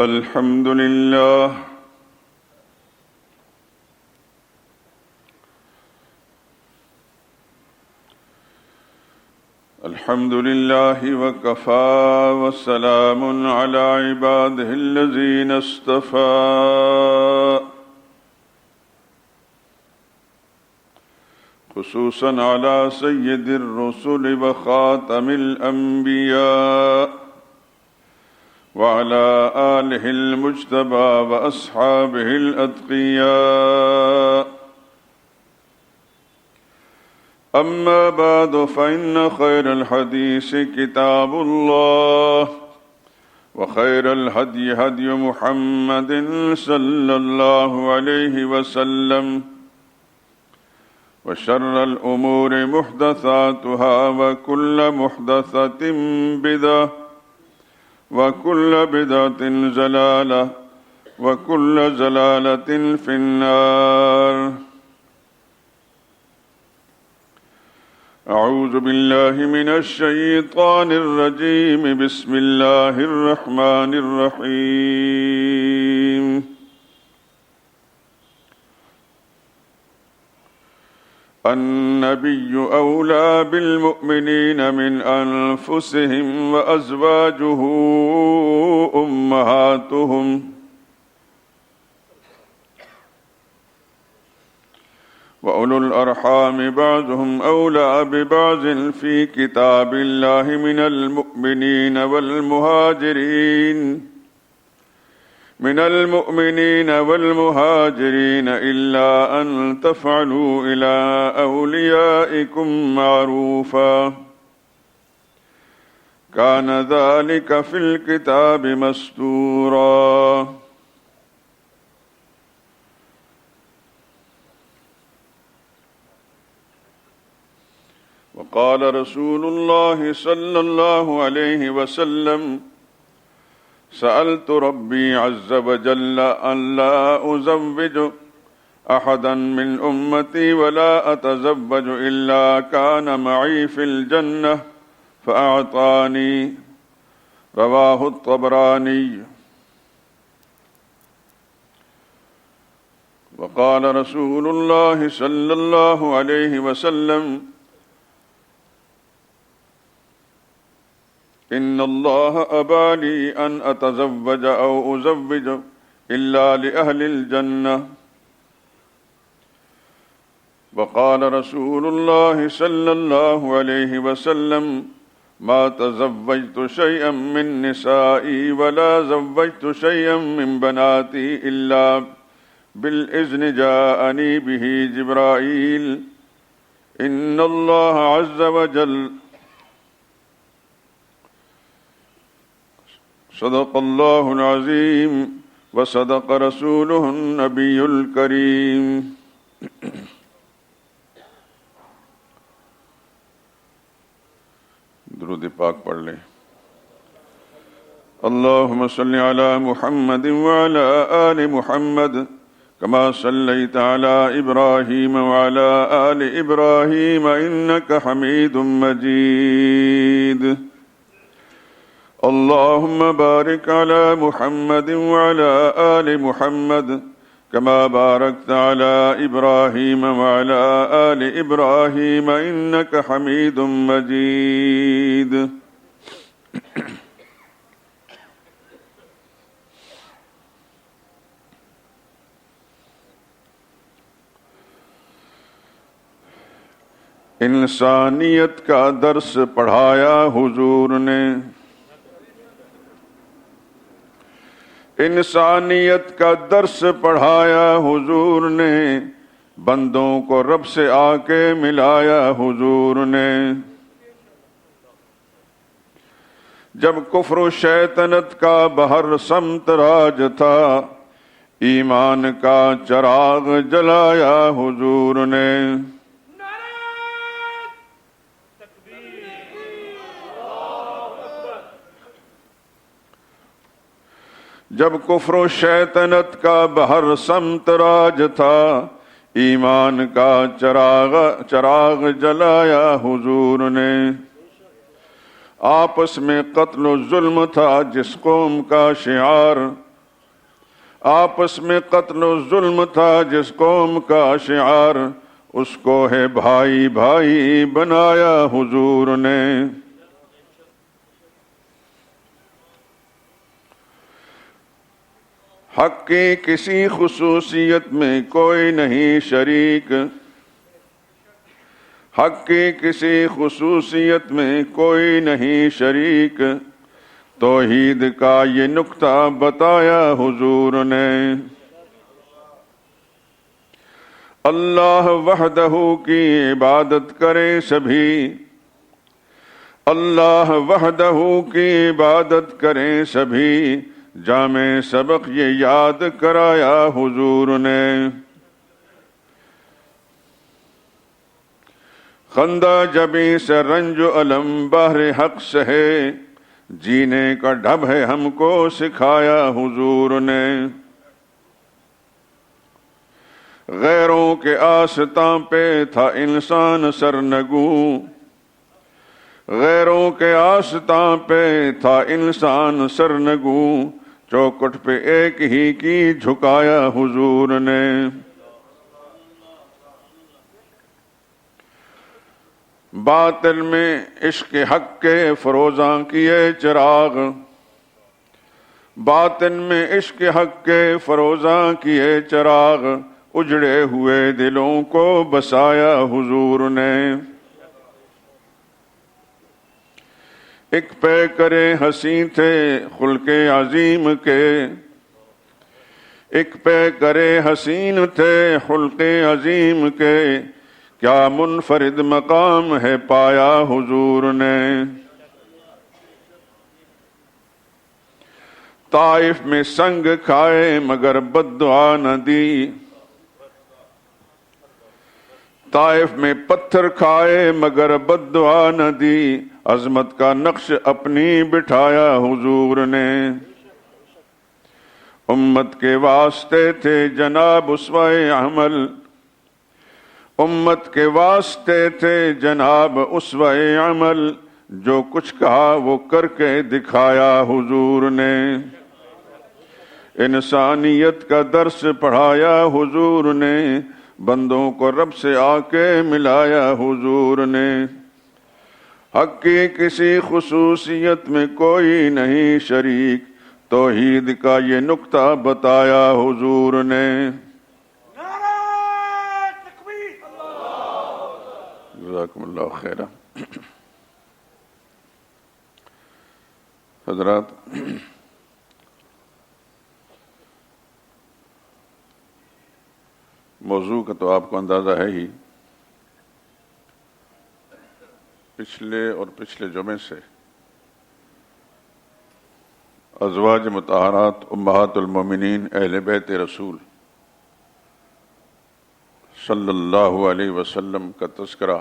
الحمد لله الحمد لله وكفى وسلام على عباده الذين اصطفى خصوصا على سيد الرسل وخاتم الأنبياء وعلى آله المجتبى وأصحابه الأتقياء. أما بعد فإن خير الحديث كتاب الله وخير الهدي هدي محمد صلى الله عليه وسلم وشر الأمور محدثاتها وكل محدثة بدعة وكل بدعة ضلالة وكل ضلالة في النار. أعوذ بالله من الشيطان الرجيم. بسم الله الرحمن الرحيم. النبي أولى بالمؤمنين من أنفسهم وأزواجه أمهاتهم وأولو الأرحام بعضهم أولى ببعض في كتاب الله من المؤمنين والمهاجرين إلا أن تفعلوا إلى أوليائكم معروفا كان ذلك في الكتاب مسطورا. وقال رسول الله صلى الله عليه وسلم: سألت ربي عز وجل أن لا أزوج أحدا من أمتي ولا أتزوج إلا كان معي في الجنة فأعطاني. رواه الطبراني. وقال رسول الله صلى الله عليه وسلم: إن الله أبى لي أن أتزوج أو أزوج إلا لأهل الجنة. وقال رسول الله صلى الله عليه وسلم: ما تزوجت شيئا من نسائي ولا زوجت شيئا من بناتي إلا بالإذن جاءني به جبرائيل. إن الله عز وجل صدق الله العظيم وصدق رسوله النبي الكريم. درود پاک پڑھ لیں. اللهم صل على محمد وعلى آل محمد كما صليت على إبراهيم وعلى آل إبراهيم إنك حميد مجيد. اللهم بارك على محمد وعلى آل محمد كما باركت على إبراهيم وعلى آل إبراهيم إنك حميد مجيد. انسانیت کا درس پڑھایا حضور نے، انسانیت کا درس پڑھایا حضور نے، بندوں کو رب سے آ کے ملایا حضور نے. جب کفر و شیطنت کا بہر سمت راج تھا، ایمان کا چراغ جلایا حضور نے. جب کفر و شیطنت کا بہر سمت راج تھا، ایمان کا چراغ جلایا حضور نے. آپس میں قتل و ظلم تھا جس قوم کا شعار، آپس میں قتل و ظلم تھا جس قوم کا شعار، اس کو ہے بھائی بھائی بنایا حضور نے۔ حق کی کسی خصوصیت میں کوئی نہیں شریک، حق کی کسی خصوصیت میں کوئی نہیں شریک، توحید کا یہ نکتہ بتایا حضور نے۔ اللہ وحدہ کی عبادت کرے سبھی، اللہ وحدہ کی عبادت کریں سبھی، جامع سبق یہ یاد کرایا حضور نے۔ خندہ جبیں سے رنج و علم بہر حق سہے، جینے کا ڈھب ہے ہم کو سکھایا حضور نے۔ غیروں کے آستاں پہ تھا انسان سرنگوں، غیروں کے آستاں پہ تھا انسان سرنگوں، چوکٹ پہ ایک ہی کی جھکایا حضور نے۔ باطن میں عشق حق کے فروزاں کیے چراغ، باطن میں عشق حق کے فروزاں کیے چراغ، اجڑے ہوئے دلوں کو بسایا حضور نے۔ ایک پے کرے حسین تھے خلق عظیم کے، ایک پے کرے حسین تھے خلق عظیم کے، کیا منفرد مقام ہے پایا حضور نے۔ طائف میں سنگ کھائے مگر بد دعا نہ دی، طائف میں پتھر کھائے مگر بد دعا نہ دی، عظمت کا نقش اپنی بٹھایا حضور نے۔ امت کے واسطے تھے جناب اسوہ عمل، امت کے واسطے تھے جناب اسوہ عمل، جو کچھ کہا وہ کر کے دکھایا حضور نے۔ انسانیت کا درس پڑھایا حضور نے، بندوں کو رب سے آ کے ملایا حضور نے۔ حق کی کسی خصوصیت میں کوئی نہیں شریک، توحید کا یہ نکتہ بتایا حضور نے۔ جزاکم اللہ خیرہ۔ حضرات، موضوع کا تو آپ کو اندازہ ہے ہی، پچھلے اور پچھلے جمعے سے ازواج مطہرات امہات المومنین اہل بیت رسول صلی اللہ علیہ وسلم کا تذکرہ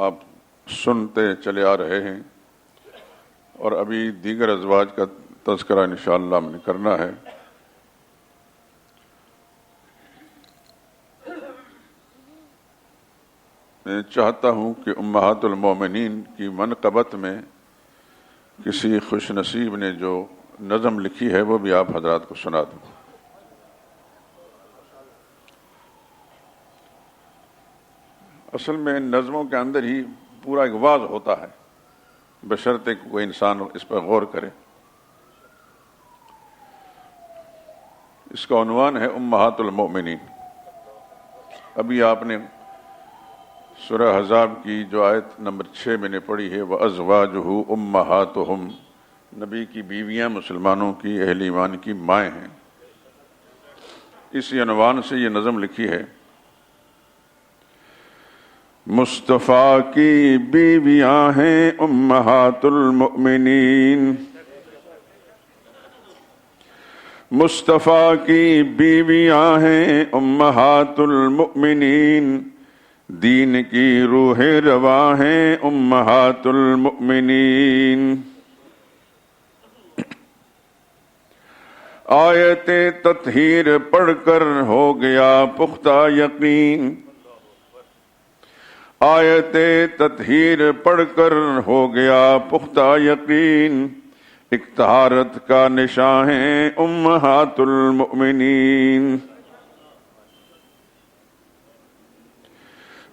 آپ سنتے چلے آ رہے ہیں، اور ابھی دیگر ازواج کا تذکرہ انشاءاللہ ہم نے کرنا ہے۔ میں چاہتا ہوں کہ امہات المومنین کی منقبت میں کسی خوش نصیب نے جو نظم لکھی ہے وہ بھی آپ حضرات کو سنا دوں۔ اصل میں نظموں کے اندر ہی پورا ایک واضح ہوتا ہے، بشرطے کہ کوئی انسان اس پر غور کرے۔ اس کا عنوان ہے امہات المومنین۔ ابھی آپ نے سورہ احزاب کی جو آیت نمبر 6 میں نے پڑھی ہے، وَأَزْوَاجُهُ أُمَّهَاتُهُمْ، نبی کی بیویاں مسلمانوں کی اہل ایمان کی مائیں ہیں۔ اسی عنوان سے یہ نظم لکھی ہے، مصطفیٰ کی بیویاں ہیں امہات المؤمنین، مصطفیٰ کی بیویاں ہیں امہات المؤمنین، دین کی روح رواں ہیں امہات المؤمنین۔ آیت تطہیر پڑھ کر ہو گیا پختہ یقین، آیت تطہیر پڑھ کر ہو گیا پختہ یقین، ایک طہارت کا نشان ہیں امہات المؤمنین۔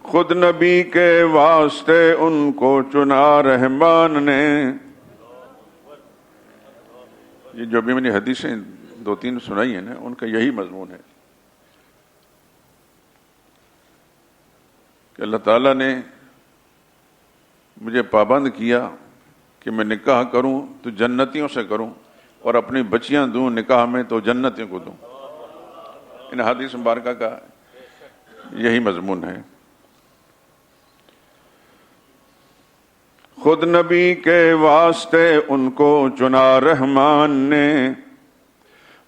خود نبی کے واسطے ان کو چنا رحمان نے۔ یہ جو بھی میں نے حدیثیں دو تین سنائی ہیں نا، ان کا یہی مضمون ہے کہ اللہ تعالیٰ نے مجھے پابند کیا کہ میں نکاح کروں تو جنتیوں سے کروں، اور اپنی بچیاں دوں نکاح میں تو جنتیوں کو دوں۔ ان حدیث مبارکہ کا یہی مضمون ہے۔ خود نبی کے واسطے ان کو چنا رحمان نے،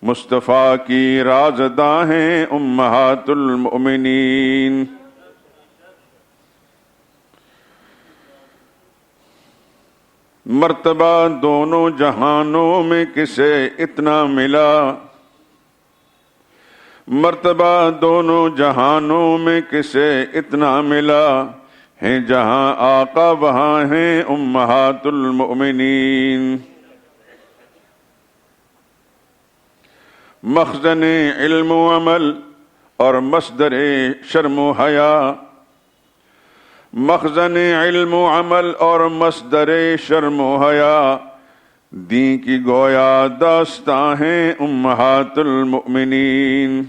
مصطفیٰ کی رازداں ہیں امہات المؤمنین۔ مرتبہ دونوں جہانوں میں کسے اتنا ملا، مرتبہ دونوں جہانوں میں کسے اتنا ملا، ہیں جہاں آقا وہاں ہیں امہات المؤمنین۔ مخزن علم و عمل اور مصدر شرم و حیا، مخزن علم و عمل اور مصدر شرم و حیا، دین کی گویا داستاں ہیں امہات المؤمنین۔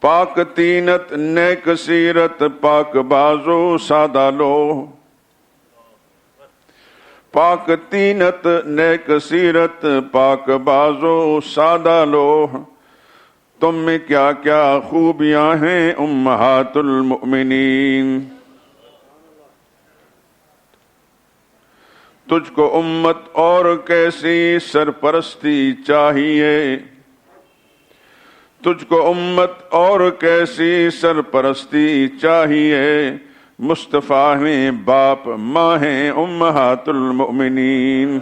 پاک تینت نیک سیرت پاک بازو سادہ لو، پاک تینت نیک سیرت پاک بازو سادہ لو، تم میں کیا کیا خوبیاں ہیں امہات المؤمنین۔ تجھ کو امت اور کیسی سرپرستی چاہیے، تجھ کو امت اور کیسی سرپرستی چاہیے، مصطفیٰ ہیں باپ ماں ہیں امہات المؤمنین۔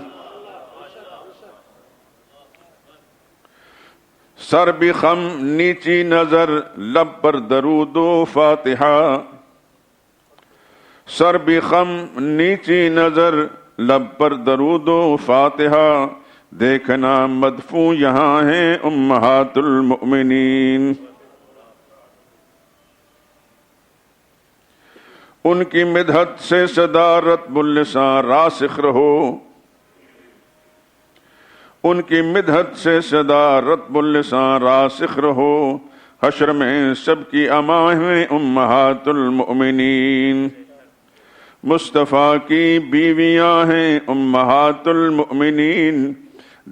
سر بھی خم نیچی نظر لب پر درود و فاتحہ، سر بھی خم نیچی نظر لب پر درود و فاتحہ، دیکھنا مدفون یہاں ہیں امہات المؤمنین۔ ان کی مدحت سے صدارت باللسان راسخ رہو، ان کی مدحت سے صدارت باللسان راسخ رہو، حشر میں سب کی اماں ہیں امہات المؤمنین۔ مصطفیٰ کی بیویاں ہیں امہات المؤمنین،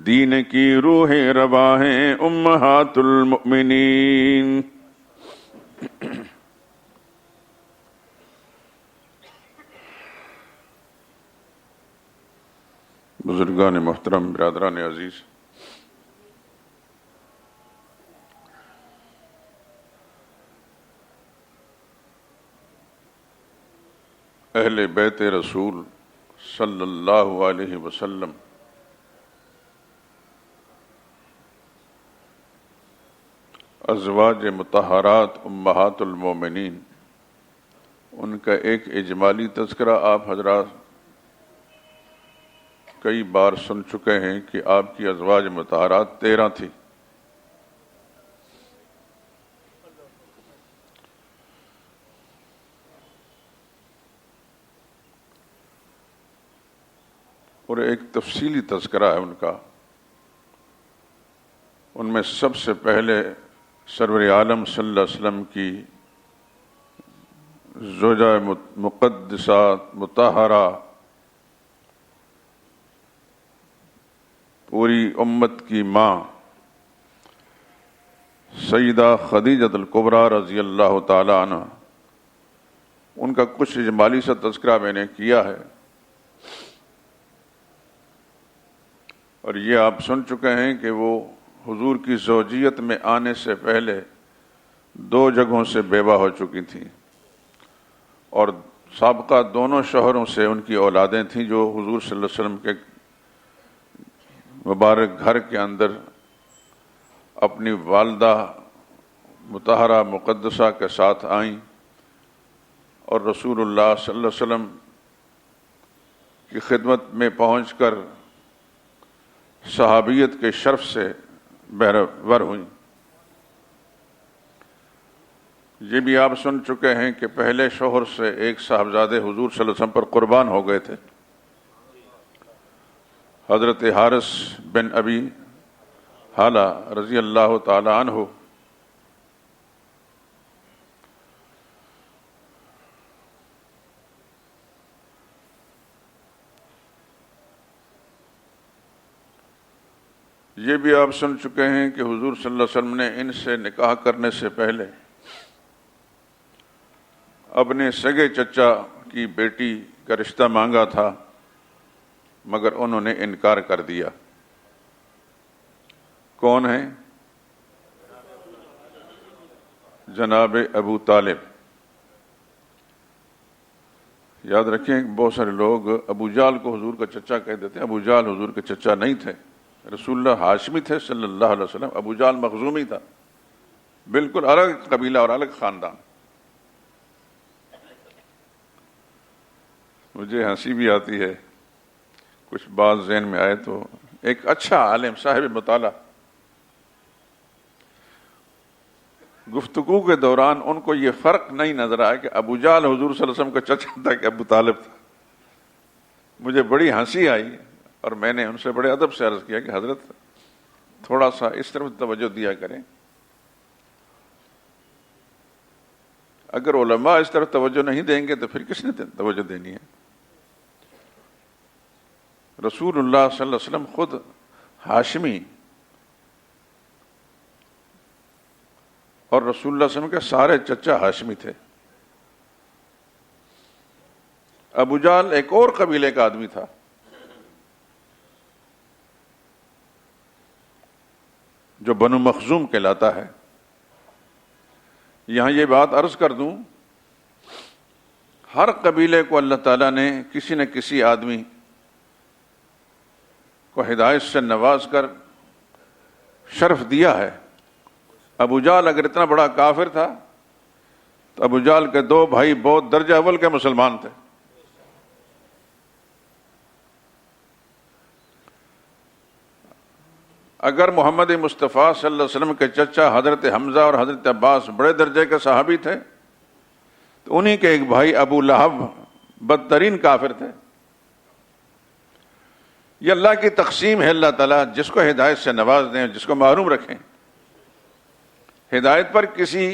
دین کی روح روا ہیں امہات المؤمنین۔ بزرگان محترم، برادران عزیز، اہل بیت رسول صلی اللہ علیہ وسلم ازواج مطہرات امہات المومنین، ان کا ایک اجمالی تذکرہ آپ حضرات کئی بار سن چکے ہیں کہ آپ کی ازواج مطہرات 13 تھی۔ اور ایک تفصیلی تذکرہ ہے ان کا۔ ان میں سب سے پہلے سرور عالم صلی اللہ علیہ وسلم کی زوجہ مقدسہ مطہرہ، پوری امت کی ماں سیدہ خدیجہ الکبریٰ رضی اللہ تعالی عنہ، ان کا کچھ اجمالی سا تذکرہ میں نے کیا ہے، اور یہ آپ سن چکے ہیں کہ وہ حضور کی زوجیت میں آنے سے پہلے 2 جگہوں سے بیوہ ہو چکی تھیں، اور سابقہ دونوں شوہروں سے ان کی اولادیں تھیں جو حضور صلی اللہ علیہ وسلم کے مبارک گھر کے اندر اپنی والدہ مطہرہ مقدسہ کے ساتھ آئیں، اور رسول اللہ صلی اللہ علیہ وسلم کی خدمت میں پہنچ کر صحابیت کے شرف سے بہرور ہوئیں۔ یہ بھی آپ سن چکے ہیں کہ پہلے شوہر سے ایک صاحبزادے حضور صلی اللہ علیہ وسلم پر قربان ہو گئے تھے، حضرت حارث بن ابی حالہ رضی اللہ تعالی عنہ۔ یہ بھی آپ سن چکے ہیں کہ حضور صلی اللہ علیہ وسلم نے ان سے نکاح کرنے سے پہلے اپنے سگے چچا کی بیٹی کا رشتہ مانگا تھا، مگر انہوں نے انکار کر دیا۔ کون ہیں؟ جناب ابو طالب۔ یاد رکھیں بہت سارے لوگ ابو جہل کو حضور کا چچا کہہ دیتے ہیں۔ ابو جہل حضور کے چچا نہیں تھے، رسول اللہ ہاشمی تھے صلی اللہ علیہ وسلم۔ ابو جہل مخزومی تھا، بالکل الگ قبیلہ اور الگ خاندان۔ مجھے ہنسی بھی آتی ہے، کچھ بات ذہن میں آئے تو ایک اچھا عالم صاحب مطالعہ گفتگو کے دوران ان کو یہ فرق نہیں نظر آیا کہ ابو جہل حضور صلی اللہ علیہ وسلم کا چچا تھا کہ ابو طالب تھا۔ مجھے بڑی ہنسی آئی اور میں نے ان سے بڑے ادب سے عرض کیا کہ حضرت تھوڑا سا اس طرف توجہ دیا کریں، اگر علماء اس طرف توجہ نہیں دیں گے تو پھر کس نے توجہ دینی ہے؟ رسول اللہ صلی اللہ علیہ وسلم خود ہاشمی اور رسول اللہ صلی اللہ علیہ وسلم کے سارے چچا ہاشمی تھے۔ ابو جہل ایک اور قبیلے کا آدمی تھا، جو بنو مخزوم کہلاتا ہے۔ یہاں یہ بات عرض کر دوں، ہر قبیلے کو اللہ تعالیٰ نے کسی نہ کسی آدمی کو ہدایت سے نواز کر شرف دیا ہے۔ ابو جہل اگر اتنا بڑا کافر تھا تو ابو جہل کے دو بھائی بہت درجہ اول کے مسلمان تھے۔ اگر محمد مصطفیٰ صلی اللہ علیہ وسلم کے چچا حضرت حمزہ اور حضرت عباس بڑے درجے کے صحابی تھے تو انہی کے ایک بھائی ابو لہب بدترین کافر تھے۔ یہ اللہ کی تقسیم ہے، اللہ تعالیٰ جس کو ہدایت سے نواز دیں، جس کو محروم رکھیں۔ ہدایت پر کسی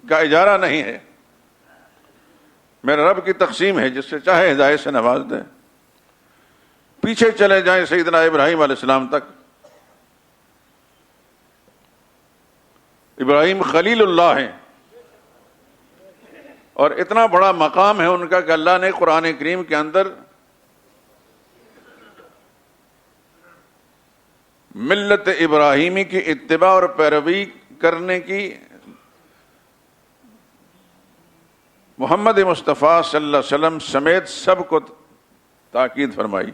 کا اجارہ نہیں ہے، میرے رب کی تقسیم ہے، جس سے چاہے ہدایت سے نواز دے۔ پیچھے چلے جائیں سیدنا ابراہیم علیہ السلام تک، ابراہیم خلیل اللہ ہیں اور اتنا بڑا مقام ہے ان کا کہ اللہ نے قرآن کریم کے اندر ملت ابراہیمی کی اتباع اور پیروی کرنے کی محمد مصطفیٰ صلی اللہ علیہ وسلم سمیت سب کو تاکید فرمائی،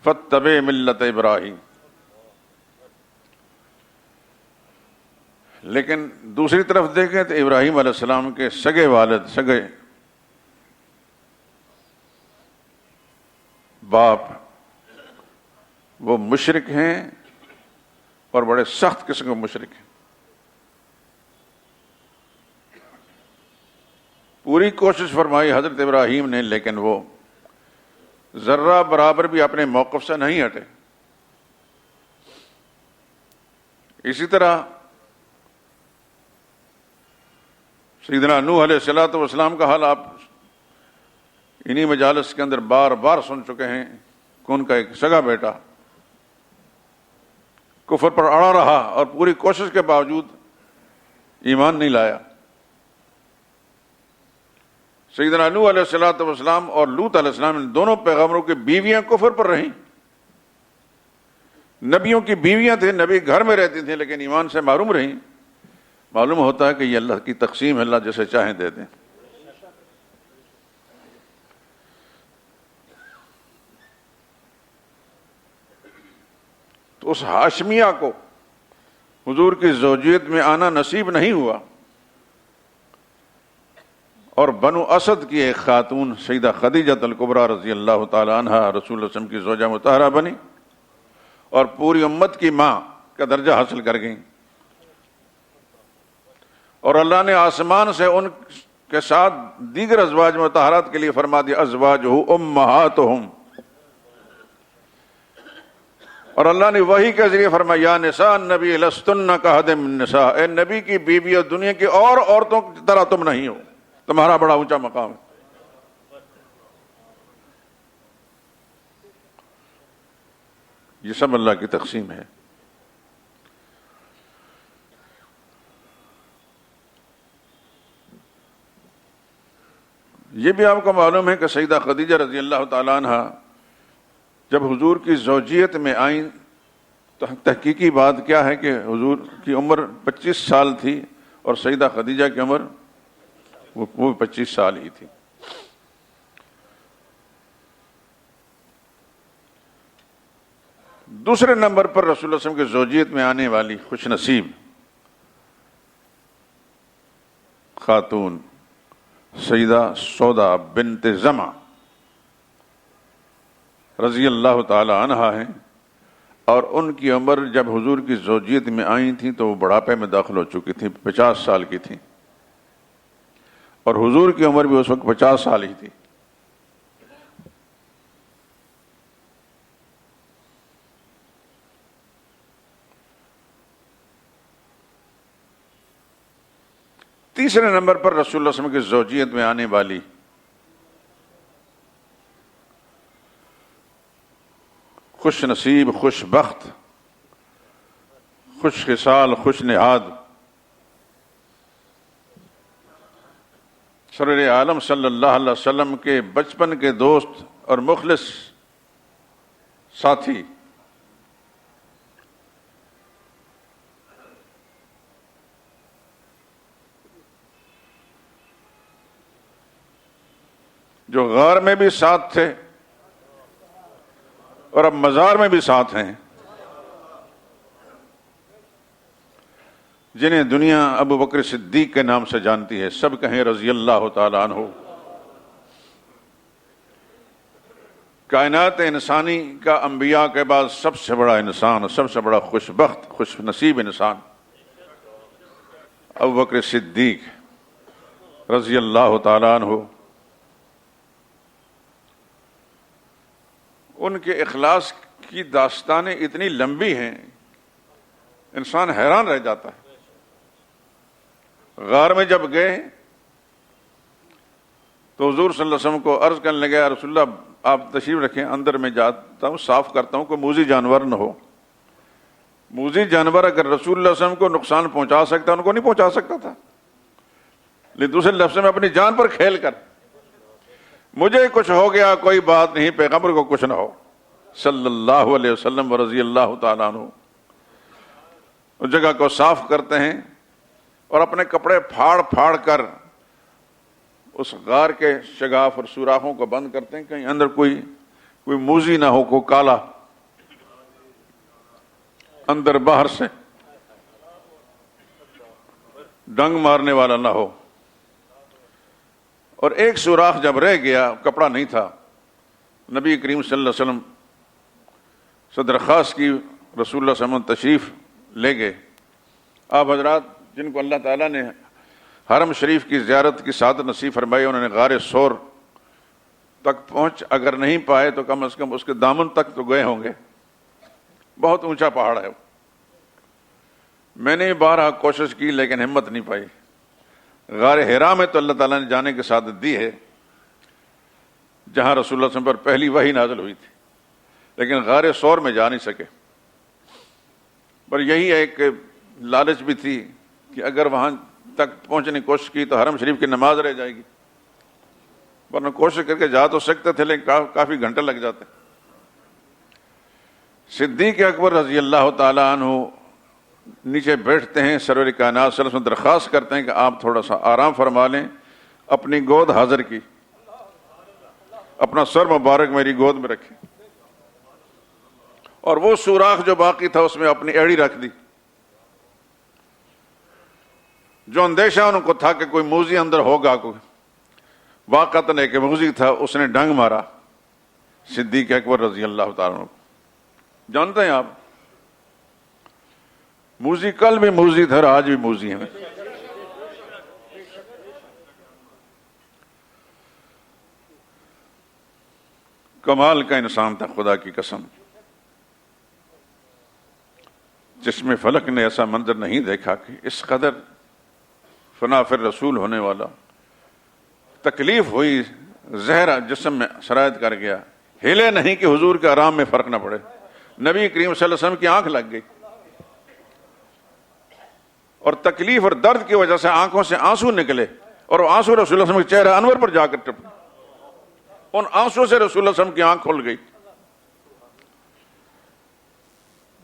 فاتبع ملت ابراہیم۔ لیکن دوسری طرف دیکھیں تو ابراہیم علیہ السلام کے سگے والد، سگے باپ، وہ مشرک ہیں اور بڑے سخت قسم کے مشرک ہیں۔ پوری کوشش فرمائی حضرت ابراہیم نے، لیکن وہ ذرہ برابر بھی اپنے موقف سے نہیں ہٹے۔ اسی طرح سیدنا نوح علیہ الصلوۃ والسلام کا حال آپ انہی مجالس کے اندر بار بار سن چکے ہیں کہ ان کا ایک سگا بیٹا کفر پر اڑا رہا اور پوری کوشش کے باوجود ایمان نہیں لایا۔ سیدنا نوح علیہ الصلوۃ والسلام اور لوط علیہ السلام دونوں پیغمبروں کی بیویاں کفر پر رہیں۔ نبیوں کی بیویاں تھیں، نبی گھر میں رہتی تھیں لیکن ایمان سے محروم رہیں۔ معلوم ہوتا ہے کہ یہ اللہ کی تقسیم ہے، اللہ جسے چاہیں دے دیں۔ تو اس ہاشمیہ کو حضور کی زوجیت میں آنا نصیب نہیں ہوا، اور بنو اسد کی ایک خاتون سیدہ خدیجہ الکبریٰ رضی اللہ تعالی عنہ رسول اللہ صلی اللہ علیہ وسلم کی زوجہ مطہرہ بنی اور پوری امت کی ماں کا درجہ حاصل کر گئیں، اور اللہ نے آسمان سے ان کے ساتھ دیگر ازواج مطہرات کے لیے فرما دیا ازواجہ امہاتہم، اور اللہ نے وحی کے ذریعے فرمایا یا نساء النبی لستن کاحد من النساء، اے نبی کی بیوی اور دنیا کی اور عورتوں کی طرح تم نہیں ہو، تمہارا بڑا اونچا مقام ہے۔ یہ سب اللہ کی تقسیم ہے۔ یہ بھی آپ کو معلوم ہے کہ سیدہ خدیجہ رضی اللہ تعالی عنہ جب حضور کی زوجیت میں آئیں تو تحقیقی بات کیا ہے کہ حضور کی عمر 25 سال تھی اور سیدہ خدیجہ کی عمر وہ 25 سال ہی تھی۔ دوسرے نمبر پر رسول اللہ صلی اللہ علیہ وسلم کی زوجیت میں آنے والی خوش نصیب خاتون سیدہ سودا بنت زمع رضی اللہ تعالی عنہ ہیں، اور ان کی عمر جب حضور کی زوجیت میں آئی تھیں تو وہ بڑھاپے میں داخل ہو چکی تھیں، 50 سال کی تھیں، اور حضور کی عمر بھی اس وقت 50 سال ہی تھی۔ تیسرے نمبر پر رسول اللہ صلی اللہ علیہ وسلم کی زوجیت میں آنے والی خوش نصیب، خوش بخت، خوش خصال، خوش نہاد سرور عالم صلی اللہ علیہ وسلم کے بچپن کے دوست اور مخلص ساتھی جو غار میں بھی ساتھ تھے اور اب مزار میں بھی ساتھ ہیں، جنہیں دنیا ابو بکر صدیق کے نام سے جانتی ہے، سب کہیں رضی اللہ تعالی عنہ۔ کائنات انسانی کا انبیاء کے بعد سب سے بڑا انسان، سب سے بڑا خوش بخت، خوش نصیب انسان ابو بکر صدیق رضی اللہ تعالی عنہ۔ ان کے اخلاص کی داستانیں اتنی لمبی ہیں، انسان حیران رہ جاتا ہے۔ غار میں جب گئے تو حضور صلی اللہ علیہ وسلم کو عرض کرنے لگے، یا رسول اللہ آپ تشریف رکھیں، اندر میں جاتا ہوں، صاف کرتا ہوں، کوئی موذی جانور نہ ہو۔ موذی جانور اگر رسول اللہ صلی اللہ علیہ وسلم کو نقصان پہنچا سکتا، ان کو نہیں پہنچا سکتا تھا، لیکن دوسرے لفظ میں اپنی جان پر کھیل کر مجھے کچھ ہو گیا کوئی بات نہیں، پیغمبر کو کچھ نہ ہو صلی اللہ علیہ وسلم و رضی اللہ تعالیٰ عنہ۔ اس جگہ کو صاف کرتے ہیں اور اپنے کپڑے پھاڑ پھاڑ کر اس غار کے شگاف اور سوراخوں کو بند کرتے ہیں، کہیں اندر کوئی موذی نہ ہو، کوئی کالا اندر باہر سے ڈنگ مارنے والا نہ ہو۔ اور ایک سوراخ جب رہ گیا، کپڑا نہیں تھا، نبی کریم صلی اللہ علیہ وسلم سے درخواست کی، رسول اللہ صلی اللہ علیہ وسلم تشریف لے گئے۔ آپ حضرات جن کو اللہ تعالیٰ نے حرم شریف کی زیارت کی سعادت نصیب فرمائی، انہوں نے غار ثور تک پہنچ اگر نہیں پائے تو کم از کم اس کے دامن تک تو گئے ہوں گے، بہت اونچا پہاڑ ہے۔ میں نے بارہا کوشش کی لیکن ہمت نہیں پائی۔ غار حرا میں تو اللہ تعالیٰ نے جانے کی سعادت دی ہے، جہاں رسول اللہ صلی اللہ علیہ وسلم پر پہلی وحی نازل ہوئی تھی، لیکن غار ثور میں جا نہیں سکے۔ پر یہی ایک لالچ بھی تھی کہ اگر وہاں تک پہنچنے کی کوشش کی تو حرم شریف کی نماز رہ جائے گی، ورنہ کوشش کر کے جا تو سکتے تھے لیکن کافی گھنٹے لگ جاتے۔ صدیق اکبر رضی اللہ تعالی عنہ نیچے بیٹھتے ہیں، سرور کائنات صلی اللہ علیہ وسلم درخواست کرتے ہیں کہ آپ تھوڑا سا آرام فرما لیں، اپنی گود حاضر کی، اپنا سر مبارک میری گود میں رکھیں، اور وہ سوراخ جو باقی تھا اس میں اپنی ایڑی رکھ دی۔ جو اندیشہ ان کو تھا کہ کوئی موذی اندر ہوگا، کوئی واقعتاً ایک موذی تھا، اس نے ڈنگ مارا صدیق اکبر رضی اللہ تعالیٰ عنہ. جانتے ہیں آپ موذی کل بھی موذی تھا اور آج بھی موذی ہیں. کمال کا انسان تھا خدا کی قسم، جس میں فلک نے ایسا منظر نہیں دیکھا کہ اس قدر فنا فر رسول ہونے والا. تکلیف ہوئی، زہر جسم میں سرایت کر گیا، ہلے نہیں کہ حضور کے آرام میں فرق نہ پڑے. نبی کریم صلی اللہ علیہ وسلم کی آنکھ لگ گئی اور تکلیف اور درد کی وجہ سے آنکھوں سے آنسو نکلے، اور وہ آنسو رسول اللہ صلی اللہ علیہ وسلم کے چہرہ انور پر جا کر ٹپے. ان آنسو سے رسول اللہ صلی اللہ علیہ وسلم کی آنکھ کھل گئی.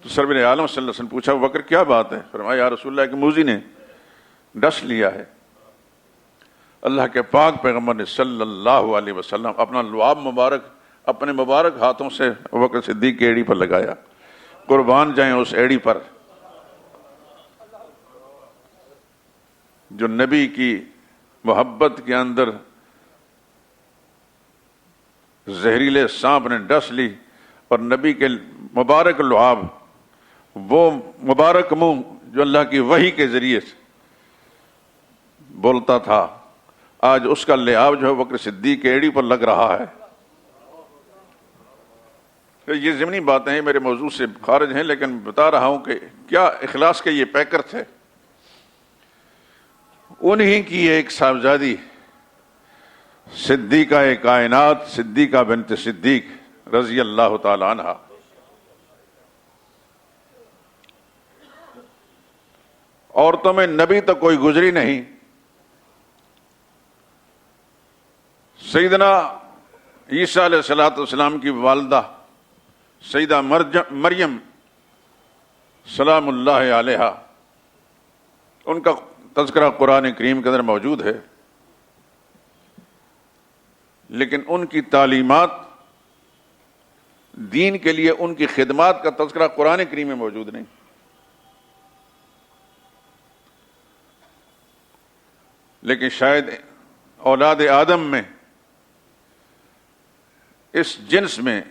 تو سرور عالم صلی اللہ علیہ وسلم پوچھا بکر کیا بات ہے؟ فرمایا یا رسول اللہ کہ موذی نے ڈس لیا ہے. اللہ کے پاک پیغمبر نے صلی اللہ علیہ وسلم اپنا لعاب مبارک اپنے مبارک ہاتھوں سے ابوبکر صدیق کی ایڑی پر لگایا. قربان جائیں اس ایڑی پر جو نبی کی محبت کے اندر زہریلے سانپ نے ڈس لی، اور نبی کے مبارک لعاب، وہ مبارک منہ جو اللہ کی وحی کے ذریعے سے بولتا تھا، آج اس کا لعاب جو ہے بکر صدیق کے ایڑی پر لگ رہا ہے. یہ ضمنی باتیں ہیں، میرے موضوع سے خارج ہیں، لیکن بتا رہا ہوں کہ کیا اخلاص کے یہ پیکر تھے. انہی کی ایک صاحبزادی صدیقہ کائنات صدیقہ بنت صدیق رضی اللہ تعالی عنہ، عورتوں میں نبی تو کوئی گزری نہیں. سیدنا عیسیٰ علیہ الصلوۃ والسلام کی والدہ سیدہ مریم سلام اللہ علیہا، ان کا تذکرہ قرآن کریم کے اندر موجود ہے، لیکن ان کی تعلیمات دین کے لیے، ان کی خدمات کا تذکرہ قرآن کریم میں موجود نہیں. لیکن شاید اولاد آدم میں، اس جنس میں،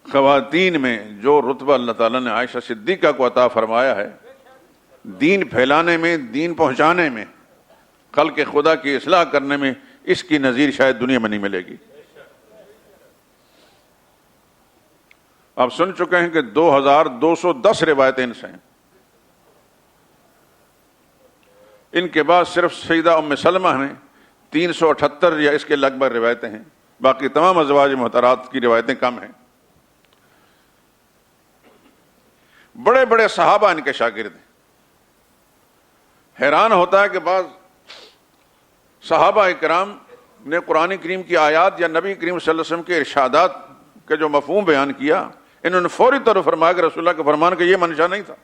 خواتین میں جو رتبہ اللہ تعالیٰ نے عائشہ صدیقہ کو عطا فرمایا ہے، دین پھیلانے میں، دین پہنچانے میں، خلق خدا کی اصلاح کرنے میں، اس کی نظیر شاید دنیا میں نہیں ملے گی. آپ سن چکے ہیں کہ 2210 روایتیں ان سے ہیں. ان کے بعد صرف سیدہ ام سلمہ ہیں 378 یا اس کے لگ بھگ روایتیں ہیں، باقی تمام ازواج محترات کی روایتیں کم ہیں. بڑے بڑے صحابہ ان کے شاگرد ہیں. حیران ہوتا ہے کہ بعض صحابہ کرام نے قرآن کریم کی آیات یا نبی کریم صلی اللہ علیہ وسلم کے ارشادات کا جو مفہوم بیان کیا، انہوں نے فوری طور پر فرمایا کہ رسول اللہ کے فرمان کا یہ منشا نہیں تھا.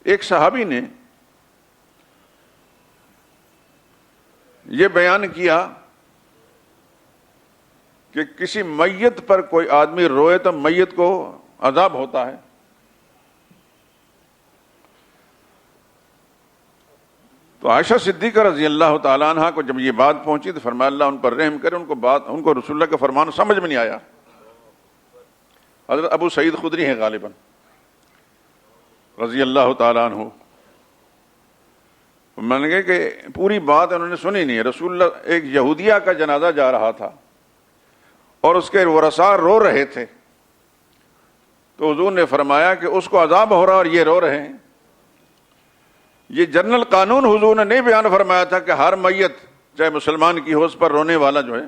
ایک صحابی نے یہ بیان کیا کہ کسی میت پر کوئی آدمی روئے تو میت کو عذاب ہوتا ہے. تو عائشہ صدیقہ رضی اللہ تعالیٰ عنہ کو جب یہ بات پہنچی تو فرمایا اللہ ان پر رحم کرے، ان کو رسول اللہ کا فرمان سمجھ میں نہیں آیا. حضرت ابو سعید خدری ہیں غالباً رضی اللہ تعالیٰ عنہ، میں نے کہا کہ پوری بات انہوں نے سنی نہیں ہے. رسول اللہ، ایک یہودیہ کا جنازہ جا رہا تھا اور اس کے ورثاء رو رہے تھے، تو حضور نے فرمایا کہ اس کو عذاب ہو رہا اور یہ رو رہے ہیں. یہ جنرل قانون حضور نے نہیں بیان فرمایا تھا کہ ہر میت چاہے مسلمان کی ہو اس پر رونے والا جو ہے،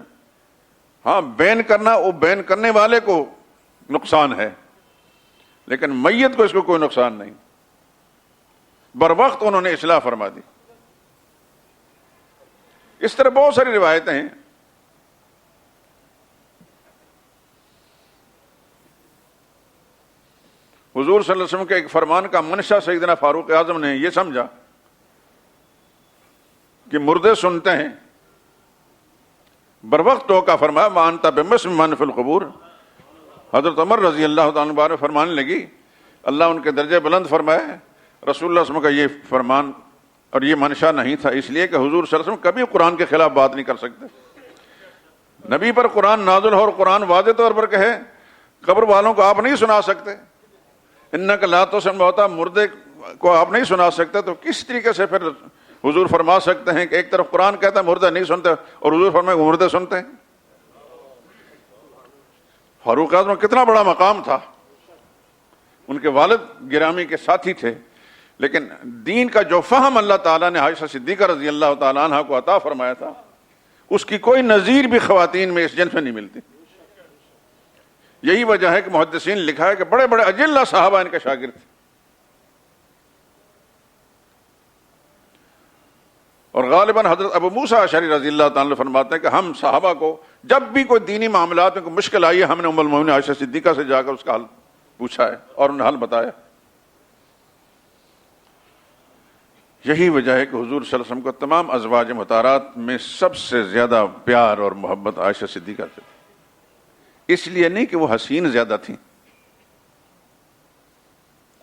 ہاں بین کرنا، وہ بین کرنے والے کو نقصان ہے، لیکن میت کو اس کو کوئی نقصان نہیں. بر وقت انہوں نے اصلاح فرما دی. اس طرح بہت ساری روایتیں ہیں. حضور صلی اللہ علیہ وسلم کے ایک فرمان کا منشا سیدنا فاروق اعظم نے یہ سمجھا کہ مردے سنتے ہیں بر وقت توقع فرمایا مانتا بمسم من فی القبور. حضرت عمر رضی اللہ تعالیٰ عنہ فرمانے لگی اللہ ان کے درجے بلند فرمائے. رسول اللہ صلی اللہ علیہ وسلم کا یہ فرمان اور یہ منشا نہیں تھا، اس لیے کہ حضور صلی اللہ علیہ وسلم کبھی قرآن کے خلاف بات نہیں کر سکتے. نبی پر قرآن نازل ہو اور قرآن واضح طور پر کہے قبر والوں کو آپ نہیں سنا سکتے، انک لا تسمع الموتیٰ، مردے کو آپ نہیں سنا سکتے، تو کس طریقے سے پھر حضور فرما سکتے ہیں کہ ایک طرف قرآن کہتا ہے مردے نہیں سنتے اور حضور فرمائے کہ مردے سنتے ہیں؟ فاروق اعظم کتنا بڑا مقام تھا، ان کے والد گرامی کے ساتھی تھے، لیکن دین کا جو فہم اللہ تعالیٰ نے عائشہ صدیقہ رضی اللہ تعالیٰ عنہ کو عطا فرمایا تھا اس کی کوئی نظیر بھی خواتین میں اس جنس میں نہیں ملتی. یہی وجہ ہے کہ محدثین لکھا ہے کہ بڑے بڑے اجلہ صحابہ ان کے شاگرد تھے. اور غالباً حضرت ابو موسیٰ اشعری رضی اللہ تعالیٰ فرماتے ہیں کہ ہم صحابہ کو جب بھی کوئی دینی معاملات میں کوئی مشکل آئی ہے ہم نے ام المؤمنین عائشہ صدیقہ سے جا کر اس کا حل پوچھا ہے اور انہیں حل بتایا. یہی وجہ ہے کہ حضور صلی اللہ علیہ وسلم کو تمام ازواج مطہرات میں سب سے زیادہ پیار اور محبت عائشہ صدیقہ سے تھی. اس لیے نہیں کہ وہ حسین زیادہ تھیں،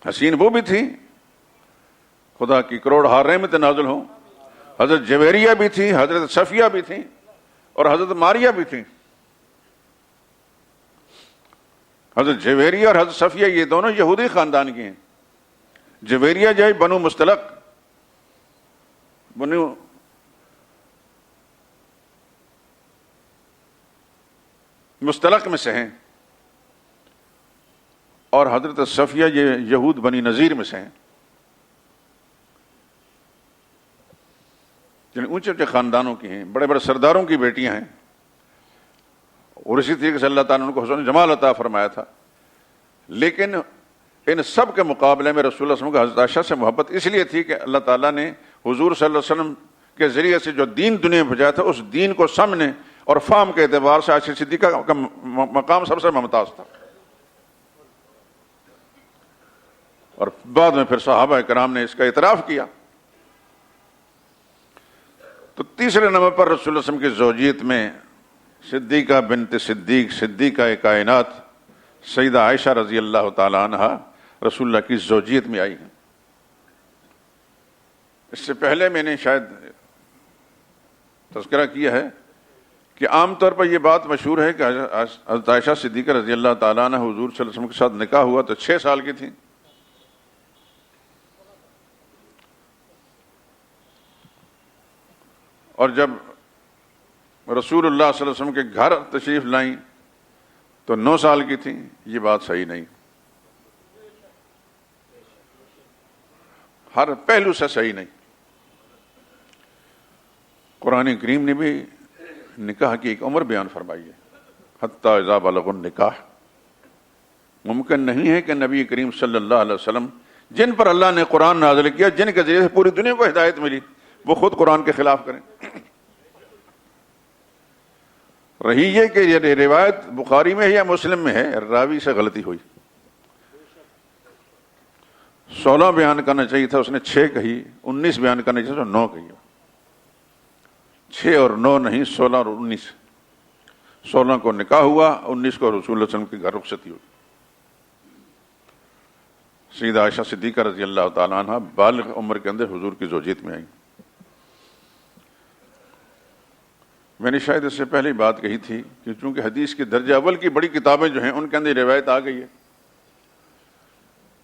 حسین وہ بھی تھی، خدا کی کروڑ ہار رحمت نازل ہوں. حضرت جویریہ بھی تھی، حضرت صفیہ بھی تھیں اور حضرت ماریہ بھی تھیں. حضرت جویریہ اور حضرت صفیہ یہ دونوں یہودی خاندان کی ہیں. جویریہ جو ہے بنو مستلق میں سے ہیں، اور حضرت صفیہ یہ یہود بنی نذیر میں سے ہیں، یعنی اونچے اونچے خاندانوں کی ہیں، بڑے بڑے سرداروں کی بیٹیاں ہیں. اور اسی طریقے سے اللہ تعالیٰ نے ان کو حسن جمال عطا فرمایا تھا. لیکن ان سب کے مقابلے میں رسول اللہ صلی اللہ علیہ وسلم کو حضرت عائشہ سے محبت اس لیے تھی کہ اللہ تعالیٰ نے حضور صلی اللہ علیہ وسلم کے ذریعے سے جو دین دنیا میں بھیجا تھا اس دین کو سمجھنے اور فہم کے اعتبار سے عائشہ صدیقہ کا مقام سب سے ممتاز تھا. اور بعد میں پھر صحابہ کرام نے اس کا اعتراف کیا. تو تیسرے نمبر پر رسول اللہ صلی اللہ علیہ وسلم کی زوجیت میں صدیقہ بنت صدیق، صدیقہ کائنات سیدہ عائشہ رضی اللہ تعالی عنہ رسول اللہ کی زوجیت میں آئی ہیں. اس سے پہلے میں نے شاید تذکرہ کیا ہے کہ عام طور پر یہ بات مشہور ہے کہ حضرت عائشہ صدیقہ رضی اللہ تعالیٰ عنہ حضور صلی اللہ علیہ وسلم کے ساتھ نکاح ہوا تو 6 سال کی تھیں. اور جب رسول اللہ صلی اللہ علیہ وسلم کے گھر تشریف لائیں تو 9 سال کی تھیں. یہ بات صحیح نہیں، ہر پہلو سے صحیح نہیں. قرآن کریم نے بھی نکاح کی ایک عمر بیان فرمائی ہے، حتی اذا بلغ النکاح. ممکن نہیں ہے کہ نبی کریم صلی اللہ علیہ وسلم جن پر اللہ نے قرآن نازل کیا، جن کے ذریعے سے پوری دنیا کو ہدایت ملی، وہ خود قرآن کے خلاف کریں. رہی یہ کہ یہ روایت بخاری میں ہے یا مسلم میں ہے، راوی سے غلطی ہوئی. 16 بیان کرنا چاہیے تھا، اس نے 6 کہی. 19 بیان کرنا چاہیے تھا، 9 کہی. 6 اور 9 نہیں، 16 اور 19. 16 کو نکاح ہوا، 19 کو رسول اللہ صلی اللہ علیہ وسلم کے گھر رخصتی ہوئی. سیدہ عائشہ صدیقہ رضی اللہ تعالیٰ عنہ بالغ عمر کے اندر حضور کی زوجیت میں آئی. میں نے شاید اس سے پہلے بات کہی تھی کہ چونکہ حدیث کے درجہ اول کی بڑی کتابیں جو ہیں ان کے اندر روایت آ گئی ہے،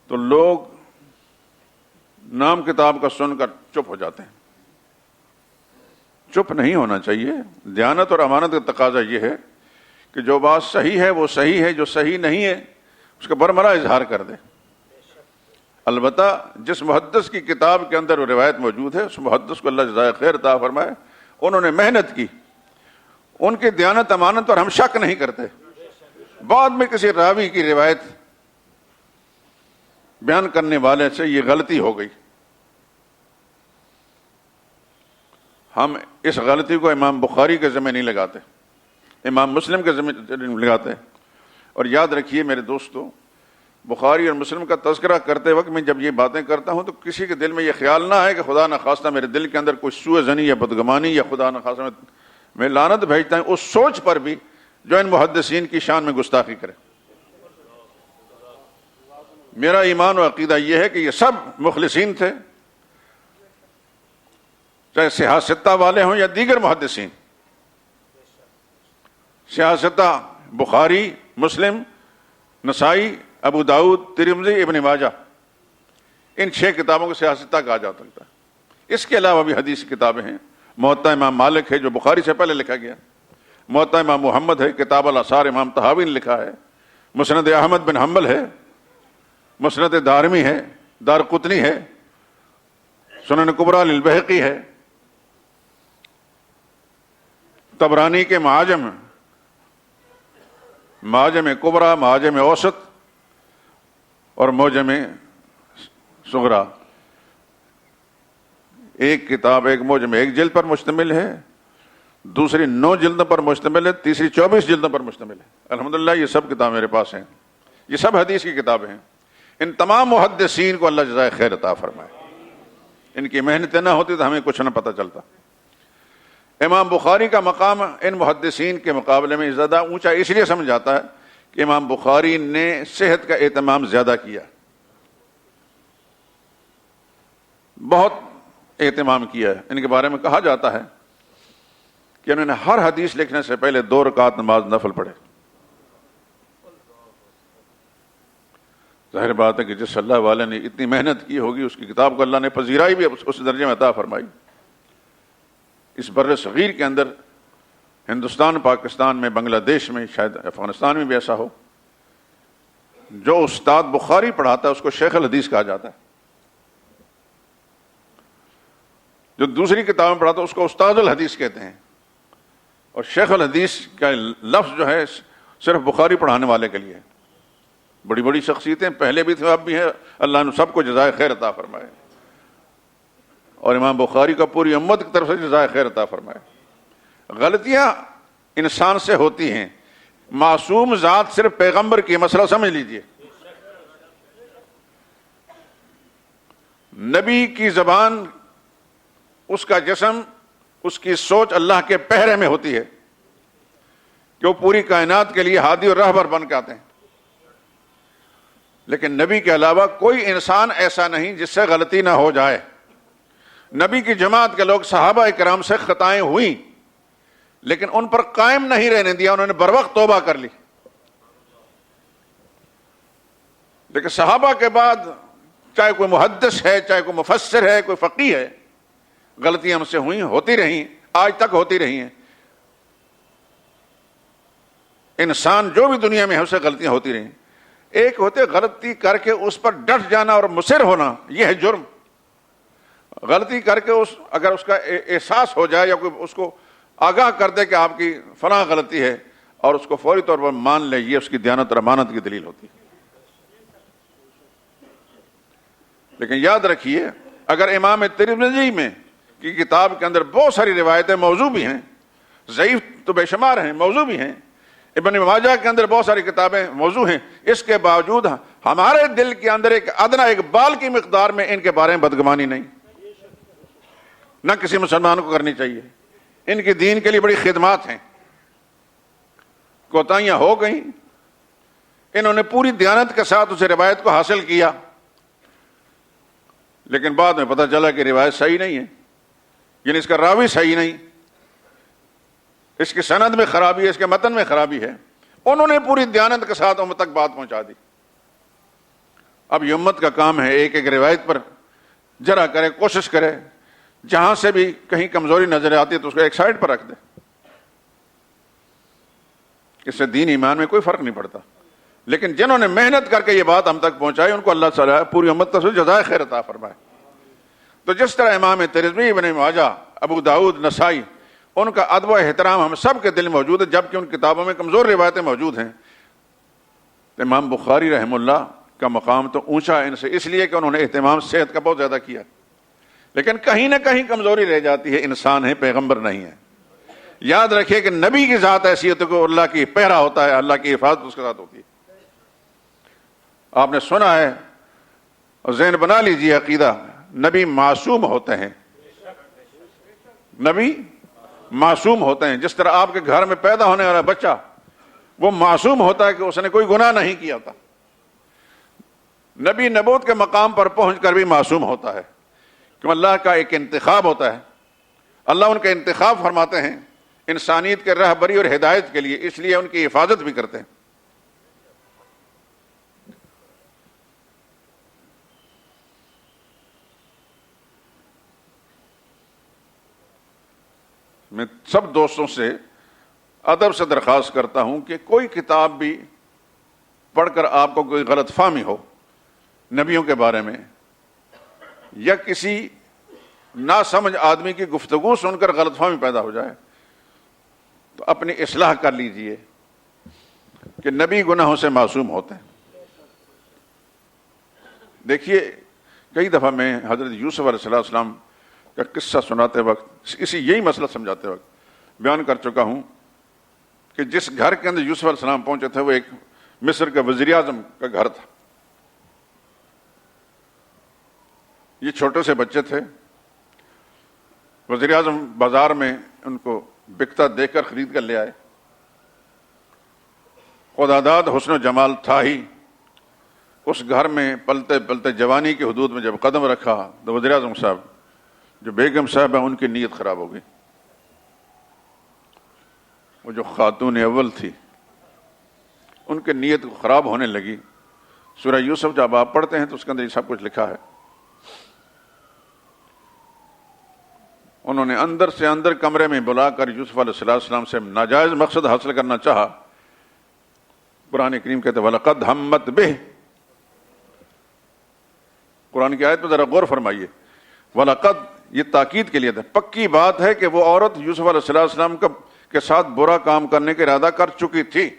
تو لوگ نام کتاب کا سن کر چپ ہو جاتے ہیں. چپ نہیں ہونا چاہیے. دیانت اور امانت کا تقاضا یہ ہے کہ جو بات صحیح ہے وہ صحیح ہے، جو صحیح نہیں ہے اس کا برملا اظہار کر دے. البتہ جس محدث کی کتاب کے اندر وہ روایت موجود ہے اس محدث کو اللہ جزائے خیر عطا فرمائے، انہوں نے محنت کی، ان کی دیانت امانت پر ہم شک نہیں کرتے. بعد میں کسی راوی کی روایت بیان کرنے والے سے یہ غلطی ہو گئی، ہم اس غلطی کو امام بخاری کے ذمہ نہیں لگاتے، امام مسلم کے ذمہ لگاتے. اور یاد رکھیے میرے دوستو، بخاری اور مسلم کا تذکرہ کرتے وقت میں جب یہ باتیں کرتا ہوں تو کسی کے دل میں یہ خیال نہ ہے کہ خدا نخواستہ میرے دل کے اندر کوئی سوء ظنی یا بدگمانی یا خدا نخواستہ میں میں لعنت بھیجتا ہوں اس سوچ پر بھی جو ان محدثین کی شان میں گستاخی کرے۔ میرا ایمان و عقیدہ یہ ہے کہ یہ سب مخلصین تھے، چاہے سیاستہ والے ہوں یا دیگر محدثین۔ سیاستہ بخاری، مسلم، نسائی، ابو داؤد، ترمذی، ابن ماجہ، ان 6 کتابوں کو سیاستہ کہا جا سکتا ہے۔ اس کے علاوہ بھی حدیث کی کتابیں ہیں۔ موطا امام مالک ہے جو بخاری سے پہلے لکھا گیا، موطا امام محمد ہے، کتاب الاثار امام طحاوی نے لکھا ہے، مسند احمد بن حنبل ہے، مسند دارمی ہے، دارقطنی ہے، سنن کبریٰ للبیہقی ہے، طبرانی کے معاجم کبریٰ، معاجم اوسط اور معجم صغریٰ، ایک کتاب، ایک معجم 1 جلد پر مشتمل ہے، دوسری 9 جلدوں پر مشتمل ہے، تیسری 24 جلدوں پر مشتمل ہے۔ الحمدللہ یہ سب کتابیں میرے پاس ہیں، یہ سب حدیث کی کتابیں ہیں۔ ان تمام محدثین کو اللہ جزائے خیر عطا فرمائے، ان کی محنتیں نہ ہوتی تو ہمیں کچھ نہ پتہ چلتا۔ امام بخاری کا مقام ان محدثین کے مقابلے میں زیادہ اونچا اس لیے سمجھ جاتا ہے کہ امام بخاری نے صحت کا اہتمام زیادہ کیا، بہت اہتمام کیا ہے۔ ان کے بارے میں کہا جاتا ہے کہ انہوں نے ہر حدیث لکھنے سے پہلے 2 رکعت نماز نفل پڑھے۔ ظاہر بات ہے کہ جس اللہ والے نے اتنی محنت کی ہوگی اس کی کتاب کو اللہ نے پذیرائی بھی اس درجے میں عطا فرمائی۔ اس بر صغیر کے اندر ہندوستان، پاکستان میں، بنگلہ دیش میں، شاید افغانستان میں بھی ایسا ہو، جو استاد بخاری پڑھاتا ہے اس کو شیخ الحدیث کہا جاتا ہے، جو دوسری کتابیں پڑھاتا ہے اس کو استاد الحدیث کہتے ہیں، اور شیخ الحدیث کا لفظ جو ہے صرف بخاری پڑھانے والے کے لیے ہے۔ بڑی بڑی شخصیتیں پہلے بھی تھے، اب بھی ہیں، اللہ نے سب کو جزائے خیر عطا فرمائے، اور امام بخاری کا پوری امت کی طرف سے جزائے خیر عطا فرمائے۔ غلطیاں انسان سے ہوتی ہیں، معصوم ذات صرف پیغمبر کی مسئلہ سمجھ لیجئے۔ نبی کی زبان، اس کا جسم، اس کی سوچ اللہ کے پہرے میں ہوتی ہے کہ وہ پوری کائنات کے لیے ہادی اور راہبر بن کے آتے ہیں، لیکن نبی کے علاوہ کوئی انسان ایسا نہیں جس سے غلطی نہ ہو جائے۔ نبی کی جماعت کے لوگ صحابہ کرام سے خطائیں ہوئیں لیکن ان پر قائم نہیں رہنے دیا، انہوں نے بروقت توبہ کر لی۔ لیکن صحابہ کے بعد چاہے کوئی محدث ہے، چاہے کوئی مفسر ہے، کوئی فقیہ ہے، غلطیاں ہم سے ہوئیں، ہوتی رہیں، آج تک ہوتی رہی ہیں۔ انسان جو بھی دنیا میں ہے اسے غلطیاں ہوتی رہیں۔ ایک ہوتے غلطی کر کے اس پر ڈٹ جانا اور مصر ہونا، یہ ہے جرم۔ غلطی کر کے اگر اس کا احساس ہو جائے یا کوئی اس کو آگاہ کر دے کہ آپ کی فلاں غلطی ہے اور اس کو فوری طور پر مان لے، یہ اس کی دیانت اور امانت کی دلیل ہوتی ہے۔ لیکن یاد رکھیے، اگر امام ترمذی میں کی کتاب کے اندر بہت ساری روایتیں موضوع بھی ہیں، ضعیف تو بے شمار ہیں، موضوع بھی ہیں، ابن ماجہ کے اندر بہت ساری کتابیں موضوع ہیں، اس کے باوجود ہمارے دل کے اندر ایک ادنا، ایک بال کی مقدار میں ان کے بارے میں بدگمانی نہیں، نہ کسی مسلمان کو کرنی چاہیے۔ ان کی دین کے لیے بڑی خدمات ہیں، کوتاہیاں ہو گئیں، انہوں نے پوری دیانت کے ساتھ اسے روایت کو حاصل کیا، لیکن بعد میں پتہ چلا کہ روایت صحیح نہیں ہے، یعنی اس کا راوی صحیح نہیں، اس کی سند میں خرابی ہے، اس کے متن میں خرابی ہے۔ انہوں نے پوری دیانت کے ساتھ امت تک بات پہنچا دی۔ اب یہ امت کا کام ہے ایک ایک روایت پر جرا کرے، کوشش کرے، جہاں سے بھی کہیں کمزوری نظر آتی ہے تو اس کو ایک سائڈ پر رکھ دے۔ اس سے دین ایمان میں کوئی فرق نہیں پڑتا، لیکن جنہوں نے محنت کر کے یہ بات ہم تک پہنچائی ان کو اللہ تعالیٰ پوری امت سے جزائے خیر عطا فرمائے۔ تو جس طرح امام ترمذی، ابن ماجہ، ابو داؤد، نسائی، ان کا ادب و احترام ہم سب کے دل میں موجود ہے، جبکہ ان کتابوں میں کمزور روایتیں موجود ہیں۔ امام بخاری رحمہ اللہ کا مقام تو اونچا ہے ان سے، اس لیے کہ انہوں نے اہتمام صحت کا بہت زیادہ کیا، لیکن کہیں نہ کہیں کمزوری رہ جاتی ہے، انسان ہے، پیغمبر نہیں ہے۔ یاد رکھیے کہ نبی کی ذات حیثیت کو اللہ کی پہرا ہوتا ہے، اللہ کی حفاظت اس کے ساتھ ہوتی ہے۔ آپ نے سنا ہے اور ذہن بنا لیجیے عقیدہ، نبی معصوم ہوتے ہیں، نبی معصوم ہوتے ہیں. جس طرح آپ کے گھر میں پیدا ہونے والا بچہ وہ معصوم ہوتا ہے کہ اس نے کوئی گناہ نہیں کیا تھا. نبی نبوت کے مقام پر پہنچ کر بھی معصوم ہوتا ہے، کہ اللہ کا ایک انتخاب ہوتا ہے. اللہ ان کا انتخاب فرماتے ہیں انسانیت کے رہبری اور ہدایت کے لیے، اس لیے ان کی حفاظت بھی کرتے ہیں. میں سب دوستوں سے ادب سے درخواست کرتا ہوں کہ کوئی کتاب بھی پڑھ کر آپ کو کوئی غلط فہمی ہو نبیوں کے بارے میں، یا کسی ناسمجھ آدمی کی گفتگو سن کر غلط فہمی پیدا ہو جائے، تو اپنی اصلاح کر لیجئے کہ نبی گناہوں سے معصوم ہوتے ہیں. دیکھیے کئی دفعہ میں حضرت یوسف علیہ السلام کا قصہ سناتے وقت، یہی مسئلہ سمجھاتے وقت بیان کر چکا ہوں کہ جس گھر کے اندر یوسف علیہ السلام پہنچے تھے وہ ایک مصر کا وزیر اعظم کا گھر تھا. یہ چھوٹے سے بچے تھے. وزیر اعظم بازار میں ان کو بکتا دیکھ کر خرید کر لے آئے. خداداد حسن و جمال تھا ہی. اس گھر میں پلتے پلتے جوانی کی حدود میں جب قدم رکھا تو وزیر اعظم صاحب، جو بیگم صاحب ہیں، ان کی نیت خراب ہو گئی. وہ جو خاتون اول تھی ان کی نیت خراب ہونے لگی. سورہ یوسف جب آپ پڑھتے ہیں تو اس کے اندر یہ سب کچھ لکھا ہے. انہوں نے اندر سے اندر کمرے میں بلا کر یوسف علیہ السلام سے ناجائز مقصد حاصل کرنا چاہا. قرآن کریم کہتے ہیں وَلَقَدْ ہَمَّتْ بِهِ. قرآن کی آیت پر ذرا غور فرمائیے. وَلَقَدْ یہ تاکید کے لیے تھا. پکی بات ہے کہ وہ عورت یوسف علیہ السلام کے ساتھ برا کام کرنے کا ارادہ کر چکی تھی.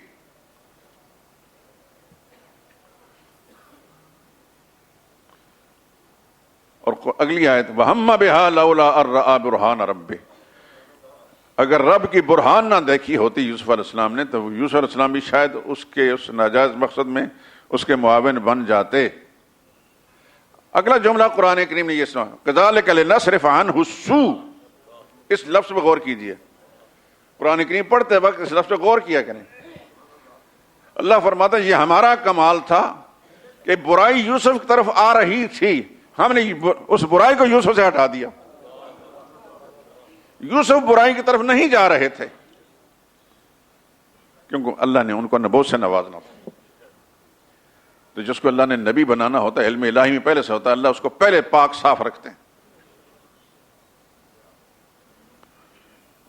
اور اگلی آیت وَهَمَّ بِهَا لَوْلَا أَن رَأَىٰ بُرْهَانَ رَبِّهِ. اگر رب کی برہان نہ دیکھی ہوتی یوسف علیہ السلام نے تو یوسف علیہ السلام بھی شاید اس ناجائز مقصد میں اس کے معاون بن جاتے. اگلا جملہ قرآن کریم نے یہ سنا كَذَلِكَ لِنَصْرِفَ عَنْهُ السُّوءَ. اس لفظ پہ غور کیجئے. قرآن کریم پڑھتے وقت اس لفظ پہ غور کیا کریں. اللہ فرماتا ہے یہ ہمارا کمال تھا کہ برائی یوسف کی طرف آ رہی تھی، ہم نے اس برائی کو یوسف سے ہٹا دیا. یوسف برائی کی طرف نہیں جا رہے تھے کیونکہ اللہ نے ان کو نبوت سے نوازنا تھا. تو جس کو اللہ نے نبی بنانا ہوتا ہے، علم الہی میں پہلے سے ہوتا ہے، اللہ اس کو پہلے پاک صاف رکھتے ہیں.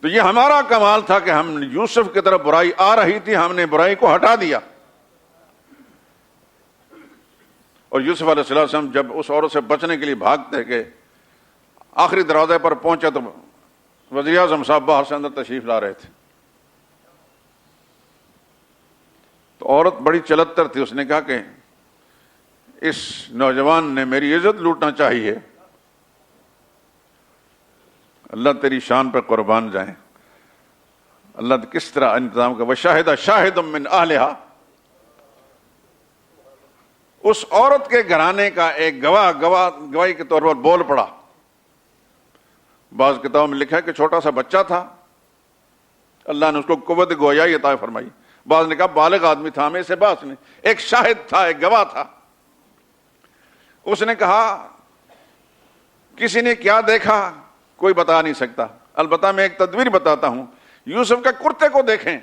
تو یہ ہمارا کمال تھا کہ ہم یوسف کی طرف برائی آ رہی تھی، ہم نے برائی کو ہٹا دیا. اور یوسف علیہ السلام جب اس عورت سے بچنے کے لیے بھاگتے کہ آخری دروازے پر پہنچے تو وزیر اعظم صاحب باہر سے اندر تشریف لا رہے تھے. تو عورت بڑی چلتر تھی. اس نے کہا کہ اس نوجوان نے میری عزت لوٹنا چاہیے. اللہ تیری شان پہ قربان جائیں. اللہ کس طرح انتظام کا وشاہدہ شاہد من اہلہا. اس عورت کے گھرانے کا ایک گواہی کے طور پر بول پڑا. بعض کتابوں میں لکھا ہے کہ چھوٹا سا بچہ تھا، اللہ نے اس کو قوت گویائی عطا فرمائی. بعض نے کہا بالغ آدمی تھا. ہمیں سے باس نے ایک شاہد تھا، ایک گواہ تھا. اس نے کہا کسی نے کیا دیکھا کوئی بتا نہیں سکتا، البتہ میں ایک تدبیر بتاتا ہوں. یوسف کے کرتے کو دیکھیں،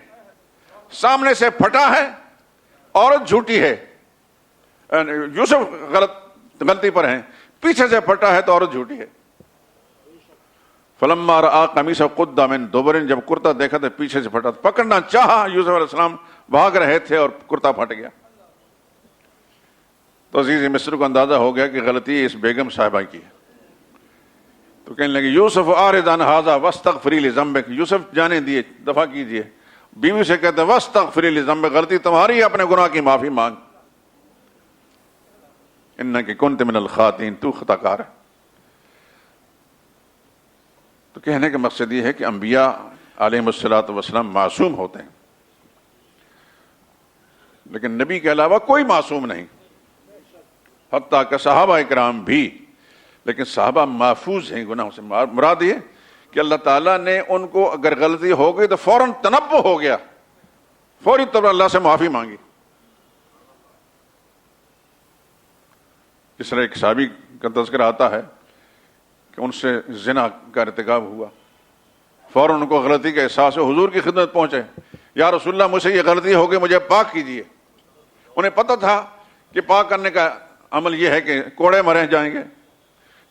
سامنے سے پھٹا ہے، عورت جھوٹی ہے. یوسف غلطی پر ہیں، پیچھے سے پھٹا ہے تو عورت جھوٹی ہے. فلما رأى قمیصہ قد من دبر. جب کرتا دیکھا تو پیچھے سے پھٹا. پکڑنا چاہا، یوسف علیہ السلام بھاگ رہے تھے اور کرتا پھٹ گیا. تو عزیز مصر کو اندازہ ہو گیا کہ غلطی اس بیگم صاحبہ کی ہے. تو کہنے لگے یوسف اعرض عن ھذا واستغفری لذنبک. یوسف جانے دیے، دفع کیجئے. بیوی سے کہتے واستغفری لذنبک، غلطی تمہاری ہے، اپنے گناہ کی معافی مانگ. انک کنت من الخاطئین، تو خطا کار ہے. تو کہنے کا مقصد یہ ہے کہ انبیاء علیہم الصلوۃ والسلام معصوم ہوتے ہیں، لیکن نبی کے علاوہ کوئی معصوم نہیں، حتیٰ کہ صحابہ اکرام بھی. لیکن صحابہ محفوظ ہیں گناہوں سے. مراد یہ کہ اللہ تعالیٰ نے ان کو اگر غلطی ہو گئی تو فوراً تنبہ ہو گیا، فوری طور پر اللہ سے معافی مانگی. اس طرح ایک صحابی کا تذکرہ آتا ہے کہ ان سے زنا کا ارتکاب ہوا، فوراً ان کو غلطی کا احساس ہے، حضور کی خدمت پہنچے، یا رسول اللہ مجھ سے یہ غلطی ہو گئی، مجھے پاک کیجیے. انہیں پتہ تھا کہ پاک کرنے کا عمل یہ ہے کہ کوڑے مرے جائیں گے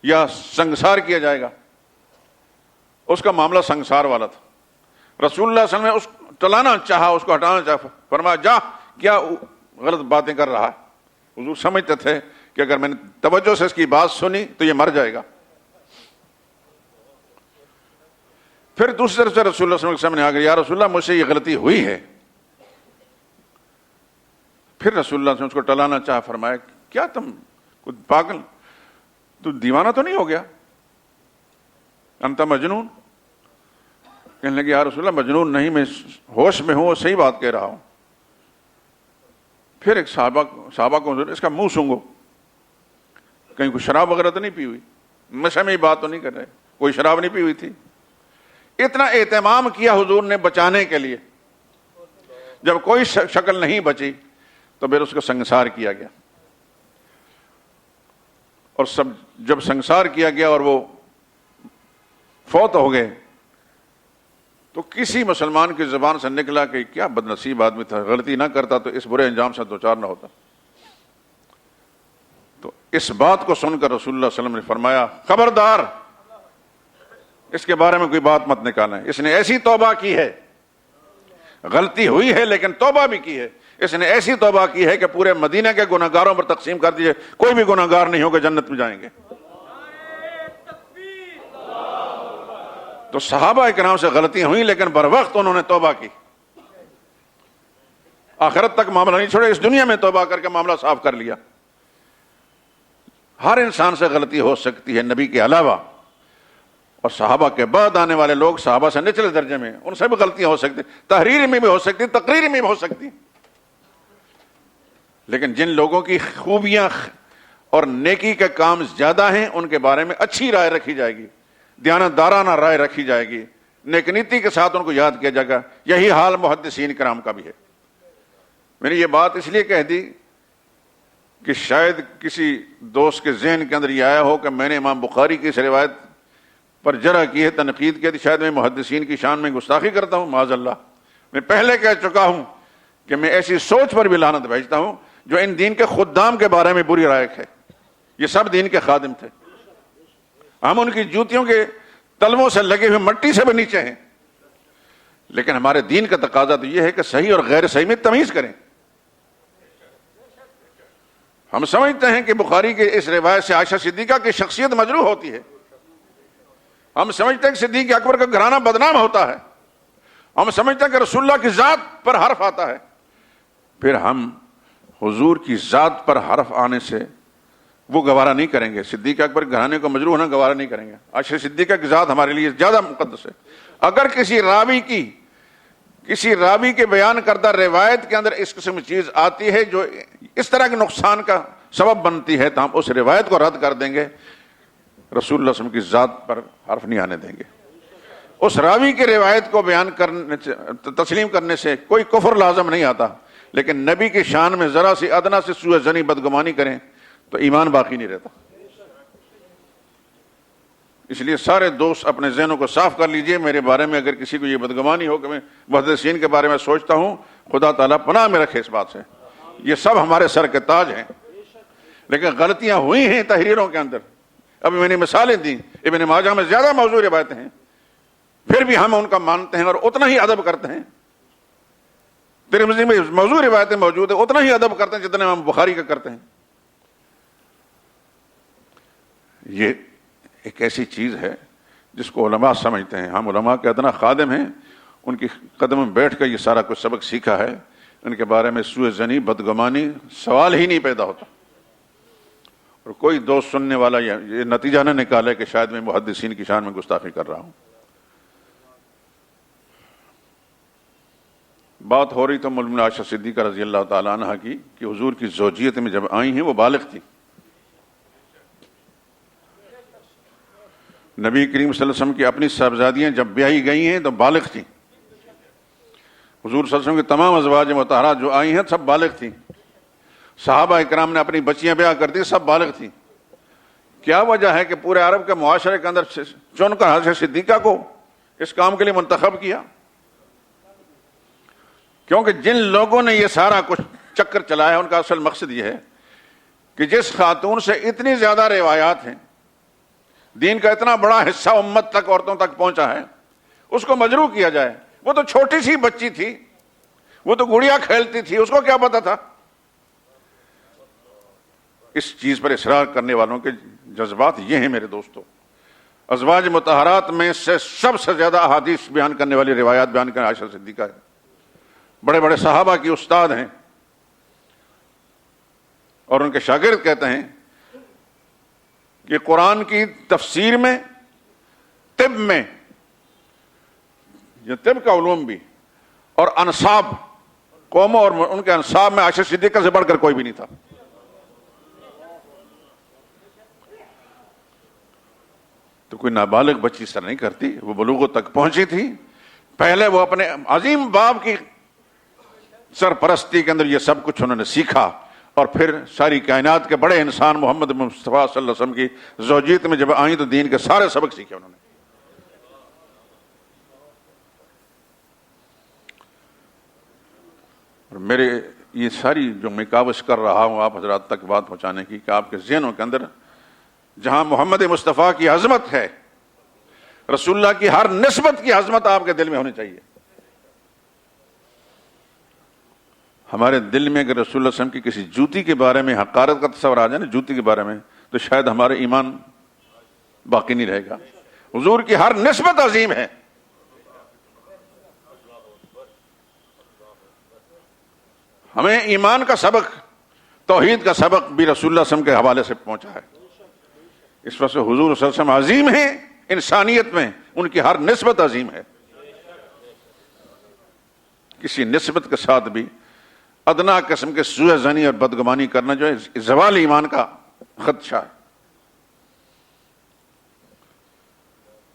یا سنگسار کیا جائے گا. اس کا معاملہ سنگسار والا تھا. رسول اللہ صلی اللہ علیہ وسلم نے اس ٹلانا چاہا، اس کو ہٹانا چاہا، فرمایا جا، کیا غلط باتیں کر رہا ہے. حضور سمجھتے تھے کہ اگر میں نے توجہ سے اس کی بات سنی تو یہ مر جائے گا. پھر دوسری طرف سے رسول اللہ صلی اللہ علیہ وسلم کے سامنے آ گیا، یا رسول اللہ مجھ سے یہ غلطی ہوئی ہے. پھر رسول اللہ صلی اللہ علیہ وسلم اس کو ٹلانا چاہا، فرمایا کیا تم کچھ پاگل، تو دیوانہ تو نہیں ہو گیا، انت مجنون. کہنے لگے یا رسول اللہ مجنون نہیں، میں ہوش میں ہوں، صحیح بات کہہ رہا ہوں. پھر ایک صحابہ کو اس کا منہ سونگو، کہیں کوئی شراب وغیرہ تو نہیں پی ہوئی، نشے میں بات تو نہیں کر رہے، کوئی شراب نہیں پی ہوئی تھی. اتنا اہتمام کیا حضور نے بچانے کے لیے. جب کوئی شکل نہیں بچی تو پھر اس کو سنگسار کیا گیا. اور جب سنگسار کیا گیا اور وہ فوت ہو گئے تو کسی مسلمان کی زبان سے نکلا کہ کیا بد نصیب آدمی تھا، غلطی نہ کرتا تو اس برے انجام سے دوچار نہ ہوتا. تو اس بات کو سن کر رسول اللہ صلی اللہ علیہ وسلم نے فرمایا خبردار، اس کے بارے میں کوئی بات مت نکالیں، اس نے ایسی توبہ کی ہے، غلطی ہوئی ہے لیکن توبہ بھی کی ہے، اس نے ایسی توبہ کی ہے کہ پورے مدینہ کے گناہ گاروں پر تقسیم کر دیجئے، کوئی بھی گناہ گار نہیں ہوگا، جنت میں جائیں گے. تو صحابہ اکرام سے غلطیاں ہوئیں لیکن بر وقت انہوں نے توبہ کی، آخرت تک معاملہ نہیں چھوڑے، اس دنیا میں توبہ کر کے معاملہ صاف کر لیا. ہر انسان سے غلطی ہو سکتی ہے نبی کے علاوہ، اور صحابہ کے بعد آنے والے لوگ صحابہ سے نچلے درجے میں، ان سے بھی غلطیاں ہو سکتی، تحریر میں بھی ہو سکتی، تقریر میں بھی ہو سکتی. لیکن جن لوگوں کی خوبیاں اور نیکی کے کام زیادہ ہیں ان کے بارے میں اچھی رائے رکھی جائے گی، دیانتدارانہ رائے رکھی جائے گی، نیک نیتی کے ساتھ ان کو یاد کیا جائے گا. یہی حال محدثین کرام کا بھی ہے. میں نے یہ بات اس لیے کہہ دی کہ شاید کسی دوست کے ذہن کے اندر یہ آیا ہو کہ میں نے امام بخاری کی اس روایت پر جرح کی ہے، تنقید کی ہے، شاید میں محدثین کی شان میں گستاخی کرتا ہوں. معاذ اللہ، میں پہلے کہہ چکا ہوں کہ میں ایسی سوچ پر بھی لعنت بھیجتا ہوں جو ان دین کے خدام کے بارے میں بری رائے ہے. یہ سب دین کے خادم تھے، ہم ان کی جوتیوں کے تلووں سے لگے ہوئے مٹی سے بھی نیچے ہیں، لیکن ہمارے دین کا تقاضا تو یہ ہے کہ صحیح اور غیر صحیح میں تمیز کریں. ہم سمجھتے ہیں کہ بخاری کے اس روایت سے عائشہ صدیقہ کی شخصیت مجروح ہوتی ہے، ہم سمجھتے ہیں کہ صدیق اکبر کا گھرانہ بدنام ہوتا ہے، ہم سمجھتے ہیں کہ رسول اللہ کی ذات پر حرف آتا ہے. پھر ہم حضور کی ذات پر حرف آنے سے وہ گوارا نہیں کریں گے، صدیق اکبر گھرانے کو مجروح ہونا گوارا نہیں کریں گے. عائشہ صدیقہ کی ذات ہمارے لیے زیادہ مقدس ہے. اگر کسی راوی کے بیان کردہ روایت کے اندر اس قسم کی چیز آتی ہے جو اس طرح کے نقصان کا سبب بنتی ہے تو ہم اس روایت کو رد کر دیں گے، رسول اللہ صلی اللہ علیہ وسلم کی ذات پر حرف نہیں آنے دیں گے. اس راوی کی روایت کو بیان کرنے تسلیم کرنے سے کوئی کفر لازم نہیں آتا، لیکن نبی کی شان میں ذرا سی ادنا سے سوء ظنی بدگمانی کریں تو ایمان باقی نہیں رہتا. اس لیے سارے دوست اپنے ذہنوں کو صاف کر لیجئے. میرے بارے میں اگر کسی کو یہ بدگمانی ہو کہ میں محدثین کے بارے میں سوچتا ہوں، خدا تعالیٰ پناہ میں رکھے اس بات سے. یہ سب ہمارے سر کے تاج ہیں، لیکن غلطیاں ہوئی ہیں تحریروں کے اندر. ابھی میں نے مثالیں دیں، ابن ماجہ میں زیادہ موضوع روایتیں ہیں، پھر بھی ہم ان کا مانتے ہیں اور اتنا ہی ادب کرتے ہیں. ترمذی میں موضوع روایتیں موجود ہیں، اتنا ہی ادب کرتے ہیں جتنے ہم بخاری کا کرتے ہیں. یہ ایک ایسی چیز ہے جس کو علماء سمجھتے ہیں. ہم علماء کے ادنا خادم ہیں، ان کی قدم میں بیٹھ کر یہ سارا کچھ سبق سیکھا ہے. ان کے بارے میں سوء ظنی بدگمانی سوال ہی نہیں پیدا ہوتا. اور کوئی دوست سننے والا یہ نتیجہ نہ نکالے کہ شاید میں محدثین کی شان میں گستاخی کر رہا ہوں. بات ہو رہی تو ام عائشہ صدیقہ رضی اللہ تعالیٰ عنہ کی کہ حضور کی زوجیت میں جب آئی ہیں وہ بالغ تھی. نبی کریم صلی اللہ علیہ وسلم کی اپنی صاحبزادیاں جب بیاہی گئی ہیں تو بالغ تھیں. حضور صلی اللہ علیہ وسلم کی تمام ازواج مطہرات جو آئی ہیں سب بالغ تھیں. صحابہ اکرام نے اپنی بچیاں بیاہ کر دی، سب بالغ تھیں. کیا وجہ ہے کہ پورے عرب کے معاشرے کے اندر چن کر حضرت صدیقہ کو اس کام کے لیے منتخب کیا؟ کیونکہ جن لوگوں نے یہ سارا کچھ چکر چلایا ان کا اصل مقصد یہ ہے کہ جس خاتون سے اتنی زیادہ روایات ہیں، دین کا اتنا بڑا حصہ امت تک، عورتوں تک پہنچا ہے، اس کو مجروح کیا جائے. وہ تو چھوٹی سی بچی تھی، وہ تو گڑیا کھیلتی تھی، اس کو کیا پتا تھا؟ اس چیز پر اصرار کرنے والوں کے جذبات یہ ہیں میرے دوستو. ازواج مطہرات میں سے سب سے زیادہ احادیث بیان کرنے والی، روایات بیان کرنے عائشہ صدیقہ ہے. بڑے بڑے صحابہ کی استاد ہیں اور ان کے شاگرد کہتے ہیں کہ قرآن کی تفسیر میں، طب میں، یہ طب کا علوم بھی، اور انساب، قوموں اور ان کے انساب میں عائشہ صدیقہ سے بڑھ کر کوئی بھی نہیں تھا. تو کوئی نابالغ بچی سر نہیں کرتی، وہ بلوغت تک پہنچی تھی. پہلے وہ اپنے عظیم باپ کی سرپرستی کے اندر یہ سب کچھ انہوں نے سیکھا، اور پھر ساری کائنات کے بڑے انسان محمد مصطفیٰ صلی اللہ علیہ وسلم کی زوجیت میں جب آئیں تو دین کے سارے سبق سیکھے انہوں نے. اور میرے یہ ساری جو میں کاوش کر رہا ہوں آپ حضرات تک بات پہنچانے کی، کہ آپ کے ذہنوں کے اندر جہاں محمد مصطفیٰ کی عظمت ہے، رسول اللہ کی ہر نسبت کی عظمت آپ کے دل میں ہونی چاہیے. ہمارے دل میں اگر رسول اللہ صلی اللہ علیہ وسلم کی کسی جوتی کے بارے میں حقارت کا تصور آ جائے نا، جوتی کے بارے میں، تو شاید ہمارا ایمان باقی نہیں رہے گا. حضور کی ہر نسبت عظیم ہے. ہمیں ایمان کا سبق، توحید کا سبق بھی رسول اللہ صلی اللہ علیہ وسلم کے حوالے سے پہنچا ہے. اس وجہ سے حضور صلی اللہ علیہ وسلم عظیم ہیں انسانیت میں، ان کی ہر نسبت عظیم ہے. کسی نسبت کے ساتھ بھی ادنا قسم کے سوء ظنی اور بدگمانی کرنا جو ہے زوال ایمان کا خدشہ ہے.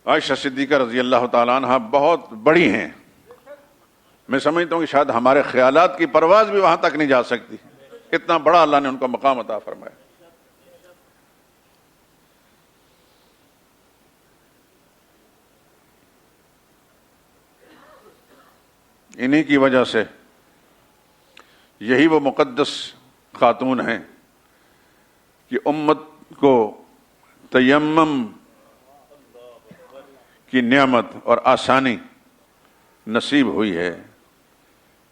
عائشہ صدیقہ رضی اللہ تعالیٰ عنہ بہت بڑی ہیں. میں سمجھتا ہوں کہ شاید ہمارے خیالات کی پرواز بھی وہاں تک نہیں جا سکتی، اتنا بڑا اللہ نے ان کو مقام عطا فرمایا. انہی کی وجہ سے یہی وہ مقدس خاتون ہیں کہ امت کو تیمم کی نعمت اور آسانی نصیب ہوئی ہے.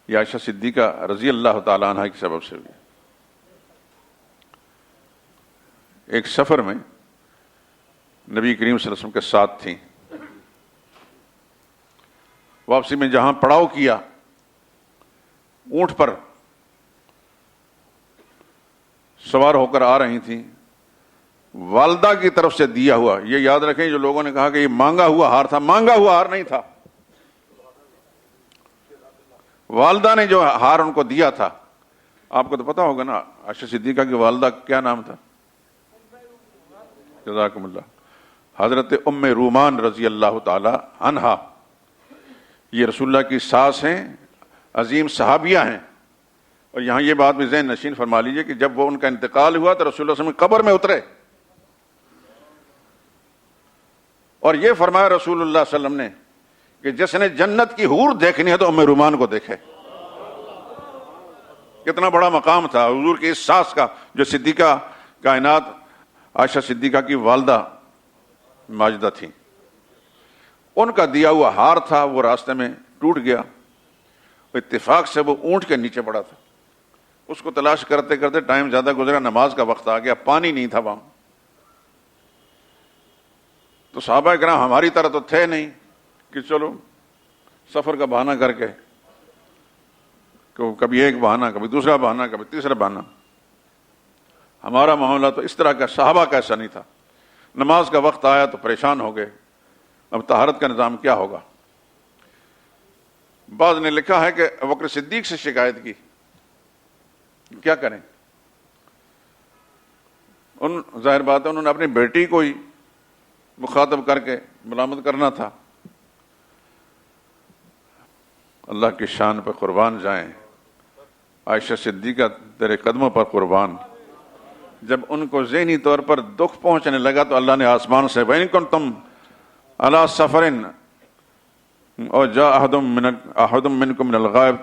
یہ عائشہ صدیقہ رضی اللہ تعالیٰ عنہ کے سبب سے ہوئی. ایک سفر میں نبی کریم صلی اللہ علیہ وسلم کے ساتھ تھیں. واپسی میں جہاں پڑاؤ کیا، اونٹ پر سوار ہو کر آ رہی تھیں. والدہ کی طرف سے دیا ہوا، یہ یاد رکھیں جو لوگوں نے کہا کہ یہ مانگا ہوا ہار تھا، مانگا ہوا ہار نہیں تھا. والدہ نے جو ہار ان کو دیا تھا، آپ کو تو پتا ہوگا نا عائشہ صدیقہ کی والدہ کیا نام تھا؟ جزاکم اللہ. حضرت ام رومان رضی اللہ تعالی عنہا. یہ رسول اللہ کی ساس ہیں، عظیم صحابیہ ہیں. اور یہاں یہ بات بھی ذہن نشین فرما لیجئے کہ جب وہ ان کا انتقال ہوا تو رسول اللہ صلی اللہ علیہ وسلم قبر میں اترے اور یہ فرمایا رسول اللہ صلی اللہ علیہ وسلم نے کہ جس نے جنت کی حور دیکھنی ہے تو ام رومان کو دیکھے. کتنا بڑا مقام تھا حضور کی اس ساس کا جو صدیقہ کائنات عائشہ صدیقہ کی والدہ ماجدہ تھی. ان کا دیا ہوا ہار تھا، وہ راستے میں ٹوٹ گیا. اتفاق سے وہ اونٹ کے نیچے پڑا تھا. اس کو تلاش کرتے کرتے ٹائم زیادہ گزرا، نماز کا وقت آ گیا، پانی نہیں تھا وہاں. تو صحابہ کرام ہماری طرح تو تھے نہیں کہ چلو سفر کا بہانہ کر کے، کبھی ایک بہانہ، کبھی دوسرا بہانہ، کبھی تیسرا بہانہ. ہمارا معاملہ تو اس طرح کا صحابہ کا ایسا نہیں تھا. نماز کا وقت آیا تو پریشان ہو گئے، اب طہارت کا نظام کیا ہوگا. بعض نے لکھا ہے کہ ابوبکر صدیق سے شکایت کی، کیا کریں. ظاہر بات ہے انہوں نے اپنی بیٹی کو ہی مخاطب کر کے ملامت کرنا تھا۔ اللہ کی شان پر قربان جائیں، عائشہ صدیقہ تیرے قدموں پر قربان۔ جب ان کو ذہنی طور پر دکھ پہنچنے لگا تو اللہ نے آسمان سے وَإِن كُنتُمْ عَلَىٰ سَفَرٍ اور جاء أحد منكم من الغائب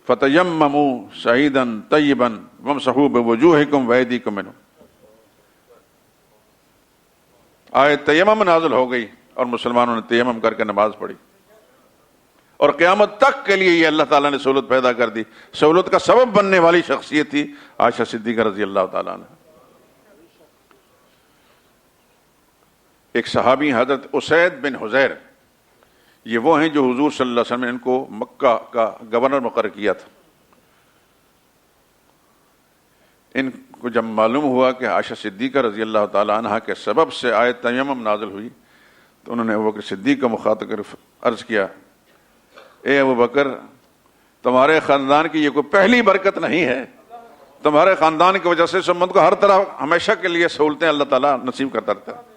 فتيمموا صعيدا طيبا وامسحوا بوجوهكم وأيديكم منه، آیت تیمم نازل ہو گئی اور مسلمانوں نے تیمم کر کے نماز پڑھی، اور قیامت تک کے لیے یہ اللہ تعالیٰ نے سہولت پیدا کر دی۔ سہولت کا سبب بننے والی شخصیت تھی عائشہ صدیقہ رضی اللہ تعالیٰ عنہ۔ ایک صحابی حضرت اسید بن حضیر، یہ وہ ہیں جو حضور صلی اللہ علیہ وسلم نے ان کو مکہ کا گورنر مقرر کیا تھا۔ ان کو جب معلوم ہوا کہ عائشہ صدیقہ رضی اللہ تعالیٰ عنہ کے سبب سے آیت تیمم نازل ہوئی تو انہوں نے ابوبکر صدیق کا مخاطب کر عرض کیا، اے ابوبکر، تمہارے خاندان کی یہ کوئی پہلی برکت نہیں ہے، تمہارے خاندان کی وجہ سے اس امت کو ہر طرح ہمیشہ کے لیے سہولتیں اللہ تعالیٰ نصیب کرتا رہتا ہے۔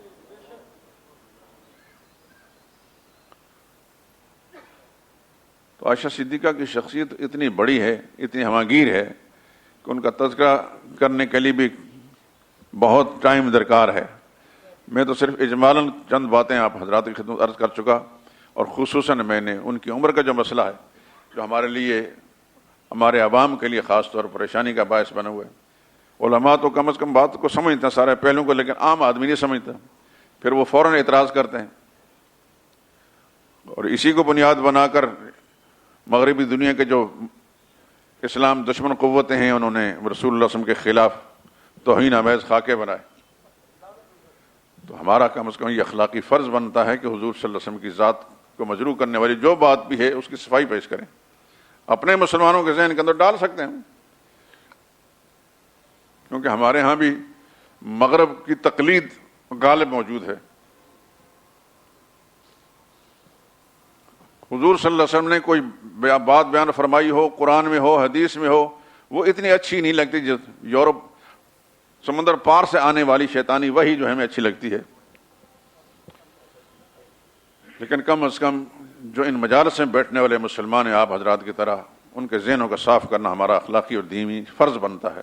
تو عائشہ صدیقہ کی شخصیت اتنی بڑی ہے، اتنی ہماگیر ہے کہ ان کا تذکرہ کرنے کے لیے بھی بہت ٹائم درکار ہے۔ میں تو صرف اجمالاً چند باتیں آپ حضرات کی خدمت عرض کر چکا، اور خصوصاً میں نے ان کی عمر کا جو مسئلہ ہے جو ہمارے لیے، ہمارے عوام کے لیے خاص طور پر پریشانی کا باعث بنا ہوا ہے۔ علماء تو کم از کم بات کو سمجھتے ہیں، سارے پہلوؤں کو، لیکن عام آدمی نہیں سمجھتا، پھر وہ فوراً اعتراض کرتے ہیں، اور اسی کو بنیاد بنا کر مغربی دنیا کے جو اسلام دشمن قوتیں ہیں انہوں نے رسول اللہ صلی اللہ علیہ وسلم کے خلاف توہین آمیز خاکے بنائے۔ تو ہمارا کم از کم یہ اخلاقی فرض بنتا ہے کہ حضور صلی اللہ علیہ وسلم کی ذات کو مجروح کرنے والی جو بات بھی ہے اس کی صفائی پیش کریں، اپنے مسلمانوں کے ذہن کے اندر ڈال سکتے ہیں، کیونکہ ہمارے ہاں بھی مغرب کی تقلید غالب موجود ہے۔ حضور صلی اللہ علیہ وسلم نے کوئی بات بیان فرمائی ہو، قرآن میں ہو، حدیث میں ہو، وہ اتنی اچھی نہیں لگتی، جو یورپ سمندر پار سے آنے والی شیطانی وہی جو ہمیں اچھی لگتی ہے۔ لیکن کم از کم جو ان مجالس میں بیٹھنے والے مسلمان ہیں آپ حضرات کی طرح، ان کے ذہنوں کا صاف کرنا ہمارا اخلاقی اور دینی فرض بنتا ہے۔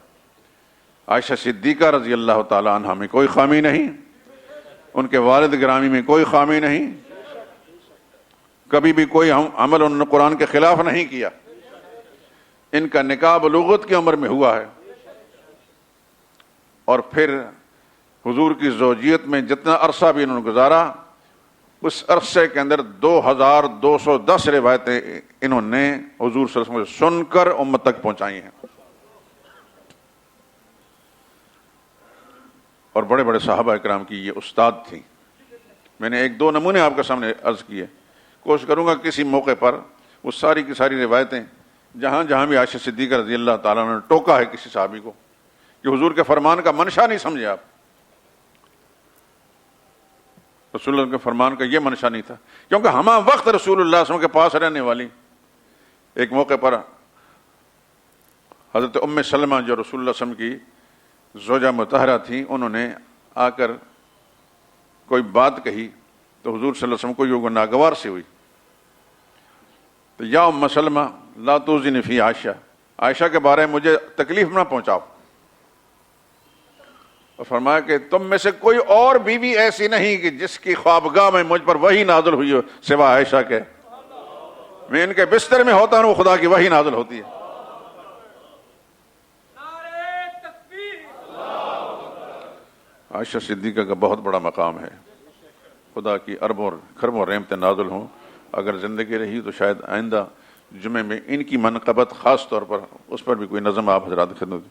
عائشہ صدیقہ رضی اللہ تعالی عنہ میں کوئی خامی نہیں، ان کے والد گرامی میں کوئی خامی نہیں، کبھی بھی کوئی عمل انہوں نے قرآن کے خلاف نہیں کیا۔ ان کا نکاح بلوغت کی عمر میں ہوا ہے، اور پھر حضور کی زوجیت میں جتنا عرصہ بھی انہوں نے گزارا، اس عرصے کے اندر 2210 روایتیں انہوں نے حضور صلی اللہ علیہ وسلم سے سن کر امت تک پہنچائی ہیں، اور بڑے بڑے صحابہ اکرام کی یہ استاد تھیں۔ میں نے ایک دو نمونے آپ کے سامنے عرض کیے، کوشش کروں گا کسی موقع پر وہ ساری کی ساری روایتیں جہاں جہاں بھی عائشہ صدیقہ رضی اللہ تعالیٰ نے ٹوکا ہے کسی صحابی کو کہ حضور کے فرمان کا منشا نہیں سمجھے آپ، رسول اللہ کے فرمان کا یہ منشا نہیں تھا، کیونکہ ہمہ وقت رسول اللہ صلی اللہ علیہ وسلم کے پاس رہنے والی ایک موقع پر حضرت ام سلمہ جو رسول اللہ صلی اللہ علیہ وسلم کی زوجہ مطہرہ تھیں، انہوں نے آ کر کوئی بات کہی تو حضور صلی اللہ علیہ وسلم کو یہ ناگوار سے ہوئی، تو یا ام سلمہ لا توزنی فی عائشہ، عائشہ کے بارے میں مجھے تکلیف نہ پہنچاؤ، اور فرمایا کہ تم میں سے کوئی اور بیوی ایسی نہیں کہ جس کی خوابگاہ میں مجھ پر وحی نازل ہوئی ہو سوا عائشہ کے، میں ان کے بستر میں ہوتا ہوں وہ خدا کی وحی نازل ہوتی ہے۔ عائشہ صدیقہ کا بہت بڑا مقام ہے، خدا کی اربوں خربوں رحمتیں نازل ہوں، اگر زندگی رہی تو شاید آئندہ جمعے میں ان کی منقبت خاص طور پر اس پر بھی کوئی نظم آپ حضرات کی خدمت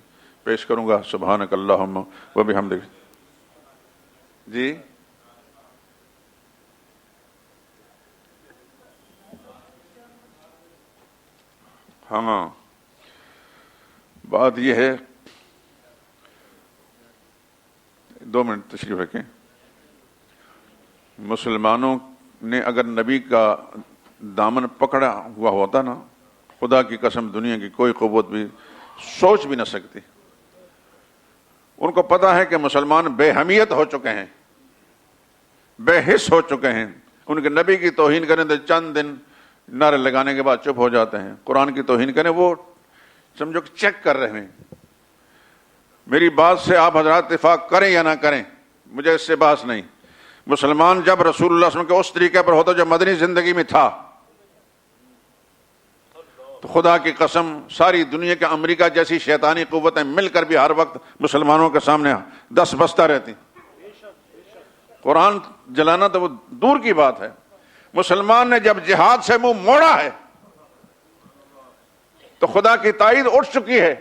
پیش کروں گا۔ سبحانک اللہم و بحمدک۔ جی ہاں، بات یہ ہے، 2 منٹ تشریف رکھیں۔ مسلمانوں نے اگر نبی کا دامن پکڑا ہوا ہوتا نا، خدا کی قسم دنیا کی کوئی قوت بھی سوچ بھی نہ سکتی، ان کو پتا ہے کہ مسلمان بے حمیت ہو چکے ہیں، بے حس ہو چکے ہیں. ان کے نبی کی توہین کریں تو چند دن نعرے لگانے کے بعد چپ ہو جاتے ہیں. قرآن کی توہین کریں وہ سمجھو کہ چیک کر رہے ہیں. میری بات سے آپ حضرات اتفاق کریں یا نہ کریں، مجھے اس سے بحث نہیں. مسلمان جب رسول اللہ صلی اللہ علیہ وسلم کے اس طریقے پر ہوتا جو مدنی زندگی میں تھا، تو خدا کی قسم ساری دنیا کے امریکہ جیسی شیطانی قوتیں مل کر بھی ہر وقت مسلمانوں کے سامنے دست بستہ رہتی. قرآن جلانا تو وہ دور کی بات ہے. مسلمان نے جب جہاد سے منہ موڑا ہے تو خدا کی تائید اٹھ چکی ہے.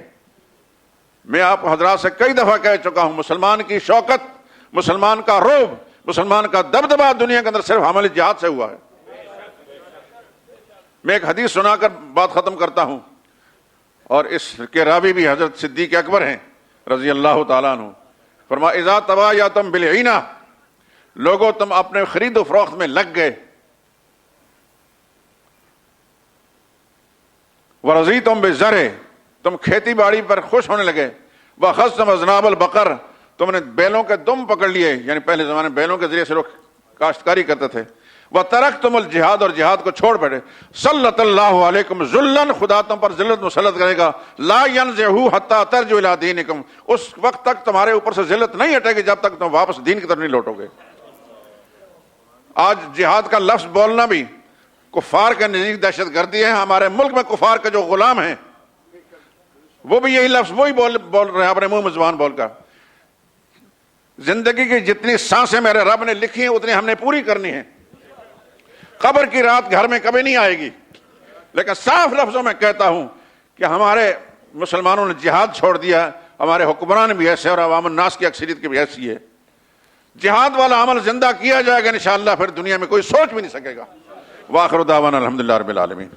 میں آپ حضرات سے کئی دفعہ کہہ چکا ہوں، مسلمان کی شوکت، مسلمان کا رعب، مسلمان کا دبدبہ دنیا کے اندر صرف عمل جہاد سے ہوا ہے. میں ایک حدیث سنا کر بات ختم کرتا ہوں، اور اس کے راوی بھی حضرت صدیق اکبر ہیں رضی اللہ تعالیٰ عنہ. فرمایا اذا تبایعتم بالعینہ، لوگوں تم اپنے خرید و فروخت میں لگ گئے، ورضیتم بالزرع، تم کھیتی باڑی پر خوش ہونے لگے، واخذتم اذناب البقر، تم نے بیلوں کے دم پکڑ لیے، یعنی پہلے زمانے میں بیلوں کے ذریعے سے لوگ کاشتکاری کرتے تھے. وترکتم الجہاد، اور جہاد کو چھوڑ بیٹھے. سلط اللہ علیکم ذلًا، خدا تم پر ذلت مسلط کرے گا. لا ینزعہ حتی ترجعوا الی دینکم، اس وقت تک تمہارے اوپر سے ذلت نہیں ہٹے گی جب تک تم واپس دین کی طرف نہیں لوٹو گے. آج جہاد کا لفظ بولنا بھی کفار کے نزدیک دہشت گردی ہے. ہمارے ملک میں کفار کے جو غلام ہیں وہ بھی یہی لفظ وہی بول رہے ہیں اپنے منہ میں زبان بول کر. زندگی کی جتنی سانسیں میرے رب نے لکھی ہیں اتنی ہم نے پوری کرنی ہے. قبر کی رات گھر میں کبھی نہیں آئے گی. لیکن صاف لفظوں میں کہتا ہوں کہ ہمارے مسلمانوں نے جہاد چھوڑ دیا. ہمارے حکمران بھی ایسے اور عوام الناس کی اکثریت کی بھی ایسی ہے. جہاد والا عمل زندہ کیا جائے گا انشاءاللہ، پھر دنیا میں کوئی سوچ بھی نہیں سکے گا. وآخر دعوانا الحمدللہ رب العالمین.